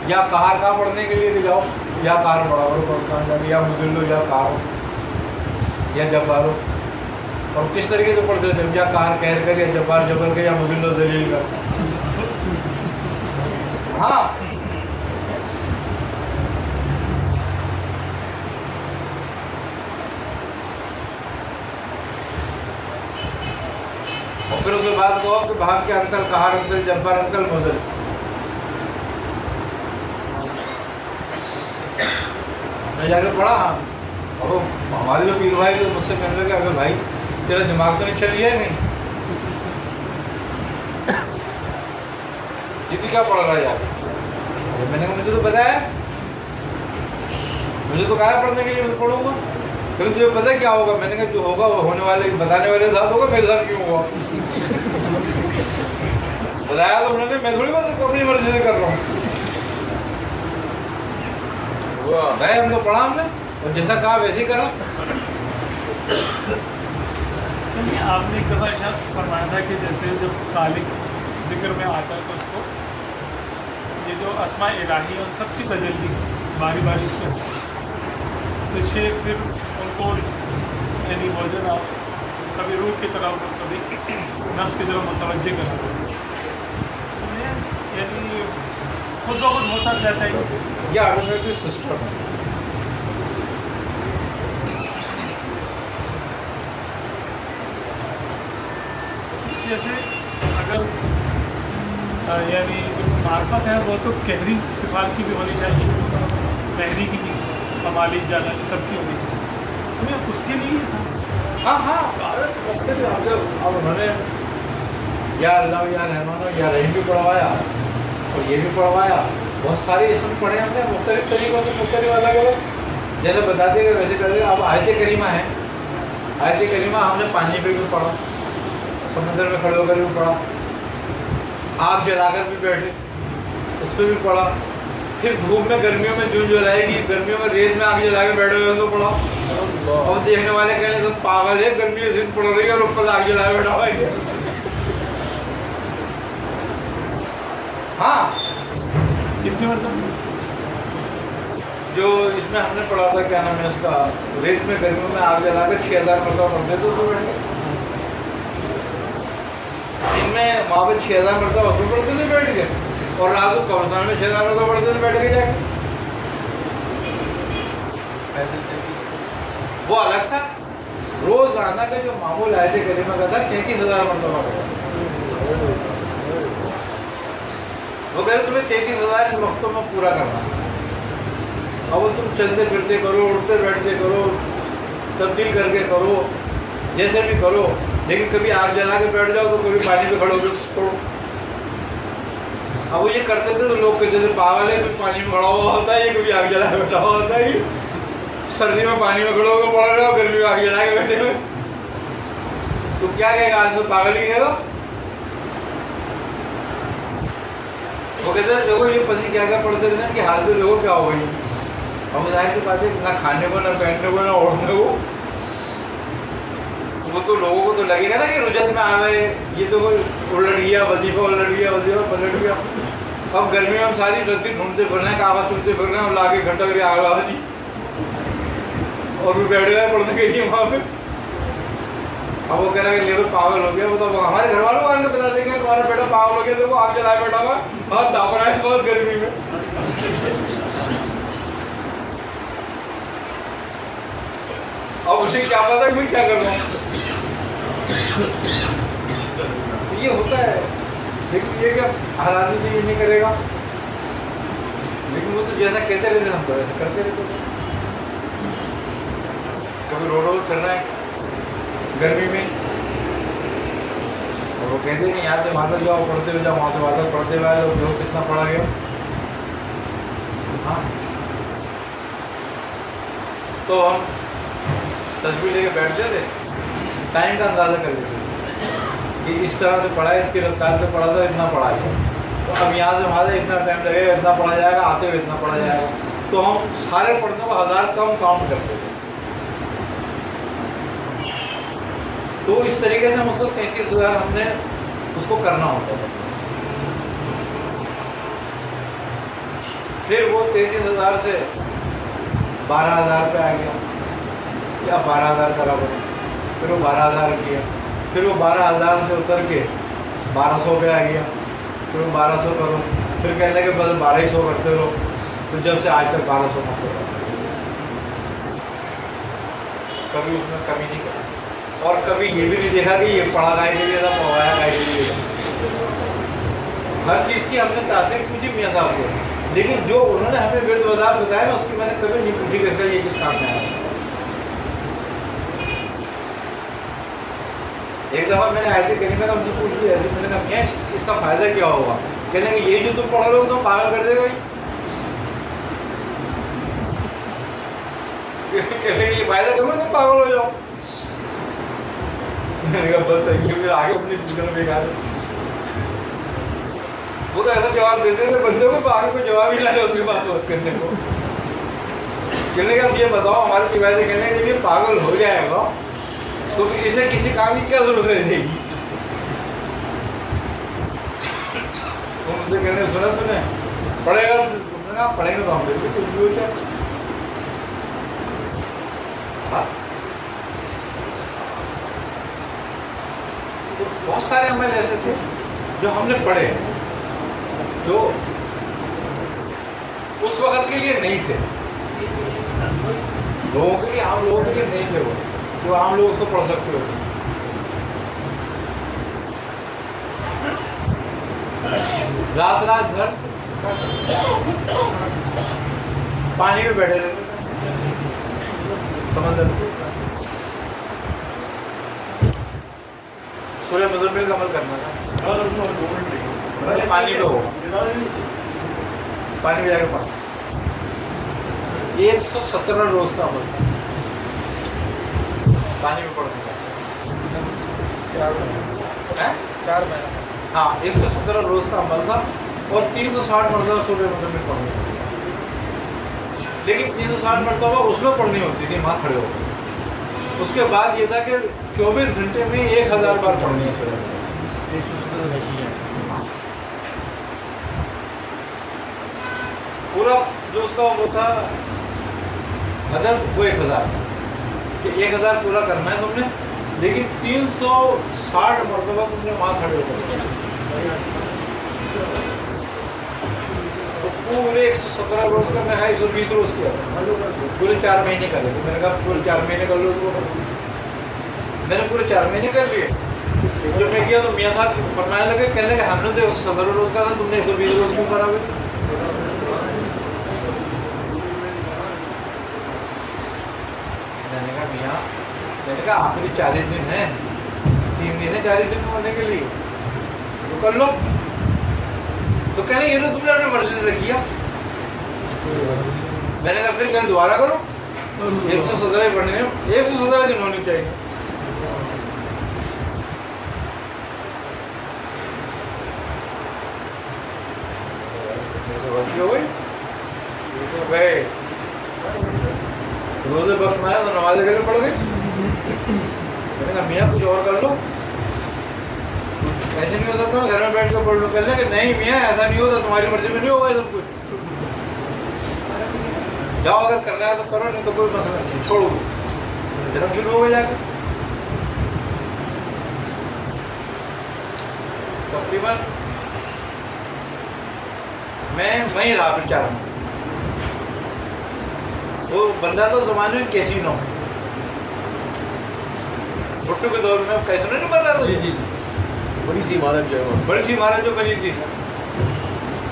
S1: یا کہار کا پڑھنے کے لیے جاؤ، یا کہار بڑھاؤ پڑھتا یا مدلو یا کہار یا جبارو. اور کس طریقے سے پڑھتے تھے؟ یا کہار کہر کر یا جبار جبر کر یا مدلو ذلیل کر. ہاں، اور پھر اس کے بعد کہو کہ بھاگ کے انکل کہار انکل جبار انکل مزل. میں جا کے پڑھا. ہاں، اور ہمارے جو پیر بھائی جو مجھ سے کہنے لگے اگر بھائی تیرا دماغ تو نہیں چل گیا ہے؟ نہیں، یہ کیا پڑھ رہا ہے یار؟ میں نے کہا مجھے تو پتا ہے، مجھے تو کہا پڑھنے کے لیے میں پڑھوں گا. پھر تجھے پتہ کیا ہوگا؟ میں نے کہا جو ہوگا وہ ہونے والے بتانے والے ساتھ ہوگا، میرے ساتھ کیوں ہوا؟ بتایا تو انہوں نے، میں تھوڑی بات اپنی مرضی سے کر رہا ہوں. میں ہم کو پڑھا، ہم نے اور جیسا کہا ویسے ہی کرا.
S3: آپ نے ایک دفعہ ارشاد فرمایا تھا کہ جیسے جب خالق ذکر میں آتا ہے تو اس کو یہ جو اسماء الہی ہے ان سب کی تجلی باری باری اس میں تو شیخ پھر ان کو یعنی وہ جو نا کبھی روح کی طرف اور کبھی نفس کی طرف متوجہ کرنا، یعنی خود بخود ہوتا رہتا ہے.
S1: یہ آٹومیٹک سسٹم ہے.
S3: جیسے اگر یعنی معرفت ہے وہ تو قہری صفات کی بھی ہونی چاہیے، قہری کی بھی، کمالی جلالی سب کی ہونی چاہیے. ہمیں اس کے لیے
S1: ہاں ہاں، اب انہوں نے یا اللہ یا رحمان یا رحیم بھی پڑھوایا اور یہ بھی پڑھوایا. بہت سارے اسم پڑھے ہم نے مختلف طریقوں سے، مختلف الگ الگ جیسے بتاتے گئے ویسے کر رہے. اب آیت کریمہ ہے، آیت کریمہ ہم نے پانی پہ بھی پڑھا، سمندر میں کھڑے ہو کر بھی پڑھا، آگ جلا کر بھی بیٹھے اس پہ بھی پڑھا. پھر دھوپ میں گرمیوں میں جون جلائے گی، گرمیوں میں ریت میں آگ جلا کے بیٹھے ہوئے تو پڑھا. اور دیکھنے والے کہیں سب پاگل ہے، گرمیوں سے پڑھ رہی ہے اور اوپر آگ جلا کے بیٹھا ہوا ہے. ہاں،
S3: کتنی مرتبہ
S1: جو اس میں ہم نے پڑھا تھا کیا نام ہے اس کا، ریت میں گرمیوں میں آگ جلا کر 6000 مرتبہ پڑھتے تو بیٹھ گئے. دن میں وہاں پہ 6000 مرتبہ ہوتے پڑھتے تھے بیٹھ گئے، اور رات کو قبرستان میں 6000 مرتبہ پڑھتے تھے بیٹھ کے جا کے. وہ الگ تھا. روزانہ کا جو معمول آیت کریمہ کا تھا 33000 مرتبہ کا. وہ کہہ رہے تمہیں 33000 وقتوں میں پورا کرنا. اب وہ تم چلتے پھرتے کرو، اٹھتے بیٹھتے کرو، تبدیل کر کے کرو، جیسے بھی کرو، لیکن کبھی آگ جلا کے بیٹھ جاؤ تو کبھی پانی پہ کھڑو گے چھوڑو. اب وہ یہ کرتے تھے تو لوگ کہتے تھے پاگل ہے، کبھی پانی میں کھڑا ہوا ہوتا ہے، یہ کبھی آگ جلا کے بیٹھا ہوا ہوتا ہے. سردی میں پانی میں کھڑے ہو کے پڑھ رہے ہو، گرمی میں آگ جلا کے بیٹھے ہوئے، تو کیا کہے گا؟ آج تو پاگل ہی کہے گا. وہ کہتے ہیں دیکھو یہ پسی کیا کیا پڑھتے رہتے ہیں کہ حالت دیکھو کیا ہو گئی. ہم ظاہر کی بات ہے نہ کھانے کو، نہ پہننے کو، نہ اوڑھنے کو. وہ تو لوگوں کو تو لگے گا نا کہ رجت میں آ گئے، یہ تو الٹ گیا وظیفہ، الٹ گیا وظیفہ پلٹ گیا. اب گرمی میں ہم ساری رتی ڈھونڈتے پھر رہے ہیں، کاغذ چنتے پھر رہے ہیں، اور لا کے گھنٹہ کر کے آگ لگا دی اور بھی بیٹھ گئے پڑھنے کے لیے وہاں پہ. अब वो कह रहा है कि लेबर पागल हो गया, वो तो हमारे घर वालों को आके बता देंगे तुम्हारा बेटा पागल हो गया, तेरे को आग जलाए बैठा हुआ और ताप रहा है बहुत गर्मी में। अब उसे क्या पता कि क्या कर रहा हूँ, ये होता है। लेकिन ये क्या हर आदमी तो ये नहीं करेगा, लेकिन वो तो जैसा कहते रहते हम तो ऐसा करते रहते थे। कभी रोड करना है गर्मी में, और वो कहते नहीं यहाँ से वहाँ तक जाओ, पढ़ते हुए जाओ, वहाँ से वहाँ तक पढ़ते हुए लोग जो कितना पढ़ा गया। हाँ, तो हम तस्वीर लेके बैठ जाते, टाइम का अंदाज़ा कर लेते कि इस तरह से पढ़ा है, इतनी रफ्तार से पढ़ा था, इतना पढ़ा गया, तो अब यहाँ से वहाँ से इतना टाइम लगेगा, इतना पढ़ा जाएगा, आते हुए इतना पढ़ा जाएगा। तो हम सारे पढ़ने को 1000 कम काउंट करते थे। तो इस तरीके से हम उसको 33,000 हमने उसको करना होता था। फिर वो 33,000 से 12,000 पे आ गया, या 12,000 करा बने, फिर वो 12,000 किया, फिर वो 12,000 से उतर के 1200 पे आ गया, फिर वो 1200 करो, फिर कहने के बस 1200 करते रहो, तो जब से आज तक 1200 करते रहो, कभी उसमें कमी नहीं करी। और कभी ये भी नहीं देखा कि ये पढ़ा गाय के लिए था, पढ़ाया गाय के लिए था। हर चीज़ की हमने तासीर पूछी मियाँ साहब को, लेकिन जो उन्होंने हमें विरद वज़ार बताया ना, उसकी मैंने कभी नहीं पूछी कि इसका ये किस काम में आया। एक दफ़ा मैंने आयत करीमा का हमसे पूछ लिया ऐसे, मैंने कहा मियाँ इसका फ़ायदा क्या होगा? कहने कि ये जो तुम पढ़ रहे हो तो पागल कर देगा ही। कहने ये फ़ायदा करूँगा तुम पागल हो जाओ। मैंने कहा बस सही है, फिर आगे अपनी पूछना बेकार है। वो तो ऐसा जवाब देते थे बंदे को, आगे कोई जवाब ही ना दे उसके बाद बात करने को। कहने का अब ये बताओ हमारे सिवाय से, कहने जब ये पागल हो जाएगा तो इसे किसी काम की क्या जरूरत रह जाएगी? तुमसे कहने सुना तूने पढ़ेगा, तुमने कहा पढ़ेंगे तो हम बिल्कुल कुछ भी हो जाए। तो बहुत सारे अमल ऐसे थे जो हमने पढ़े, जो उस वक्त के लिए नहीं थे, लोगों के लिए, आम लोगों के लिए नहीं थे, वो जो आम लोग उसको पढ़ सकते हो। रात रात भर पानी में बैठे रहते थे, समंदर में। सूर्य मुज़म्मिल का अमल करना था, पानी पे हो, पानी में जाकर पढ़ना। 117 रोज का अमल था पानी में पढ़ने का। 4 महीना। हाँ, 117 रोज का अमल था और 360 मरतबा सूर्य मुज़म्मिल पढ़ने का। लेकिन 360 मरतबा उसमें पढ़नी होती थी वहाँ खड़े होकर। उसके बाद ये था कि 24 घंटे में 1000 बार पढ़नी है सूर्य। पूरा जो उसका वो था अदद, वो 1000 कि 1000 पूरा करना है तुमने, लेकिन 360 मरतबा तुमने वहाँ खड़े होकर। तो पूरे 117 रोज का मैं 120 रोज किया, पूरे 4 महीने कर लिए। मैंने कहा पूरे 4 महीने कर लो उसको। मैंने पूरे 4 महीने कर लिए। जब मैं किया तो मियाँ साहब फरमाने लगे, कहने लगे हमने तो 117 रोज का था, तुमने 120 रोज क्यों करा हुआ? मैंने कहा मियाँ, मैंने कहा आखिरी 40 दिन है, 3 दिन है 40 दिन होने के लिए, तो कर लो। तो कहने ये तो तुमने अपनी मर्जी से किया। मैंने कहा फिर कहने दोबारा करो, 117 पढ़ने में 117 दिन होने चाहिए। हो गई भाई, रोजे वक्त में आया तो नमाज घर पढ़ गई। मैंने कहा मियाँ कुछ और कर लो, ऐसे नहीं हो सकता मैं घर में बैठ कर पढ़ लूँ। कहने कि नहीं मियाँ ऐसा नहीं होता, तुम्हारी मर्जी में नहीं होगा सब कुछ। जाओ अगर करना है तो करो, नहीं तो कोई मसला नहीं, छोड़ो। जन्म शुरू हो गया जाकर। तकरीबन मैं वहीं रहा बेचारा। वो बंदा तो ज़माने में कैसीनो, भुट्टो के दौर में कैसीनो नहीं बन रहा था।
S5: जी, बड़ी सी इमारत जो है वहाँ।
S1: बड़ी सी इमारत जो बनी थी,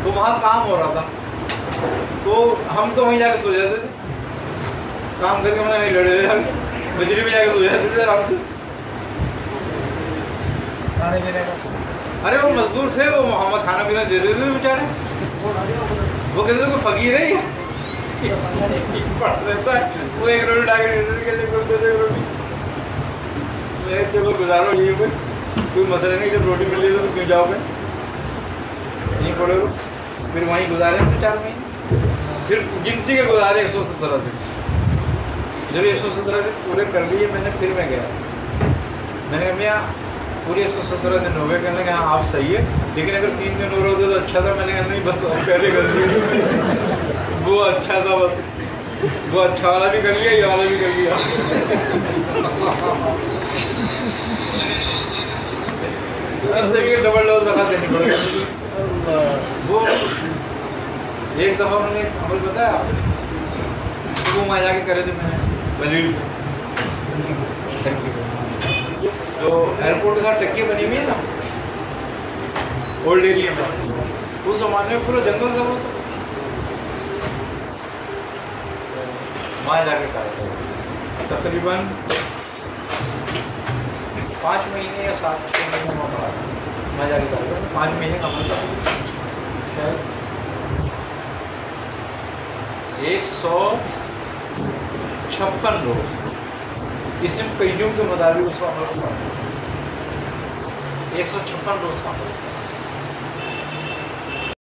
S1: तो वहाँ काम हो रहा था, तो हम तो वहीं जाके सो जाते थे, काम करके मैंने वहीं लड़े हुए जाके बजरी में जाके सो जाते थे आराम से। अरे वो मजदूर थे, वो मोहम्मद खाना पीना दे देते थे बेचारे। वो कहते थे कोई फकीर है पढ़ लेता है, वो 1 रोटी डाके दे देते, कैसे कोई दे दे रोटी, चलो गुजारो ये पे, कोई मसला नहीं, जब रोटी मिल रही तो क्यों जाओगे, नहीं पड़े हो। फिर वहीं गुजारे 4 महीने, फिर गिनती के गुजारे 117 दिन। जब 117 दिन पूरे कर लिए मैंने, फिर मैं गया, मैंने कहा भैया पूरे 117 दिन हो गए। कहने लगे हाँ आप सही है, लेकिन अगर 3 दिन और होते तो अच्छा था। मैंने कहा नहीं, बस पहले कर दिया वो अच्छा था, बस वो अच्छा वाला भी कर लिया, ये वाला भी कर लिया। डबल डोज रखा देनी पड़ेगी। वो एक दफ़ा उन्होंने अमल बताया, वो वहाँ जाके करे थे मैंने बलील, तो एयरपोर्ट के साथ टक्की बनी हुई है ना ओल्ड एरिया में, उस ज़माने में पूरा जंगल था वो, वहाँ जाके करे तकरीबन 5 महीने या 7-6 महीने वहाँ पड़ा, वहाँ जाके करे 5 महीने का अमल था। 156 रोज इसम कईयों के मुताबिक उसको अमल को 156 रोज का अमल।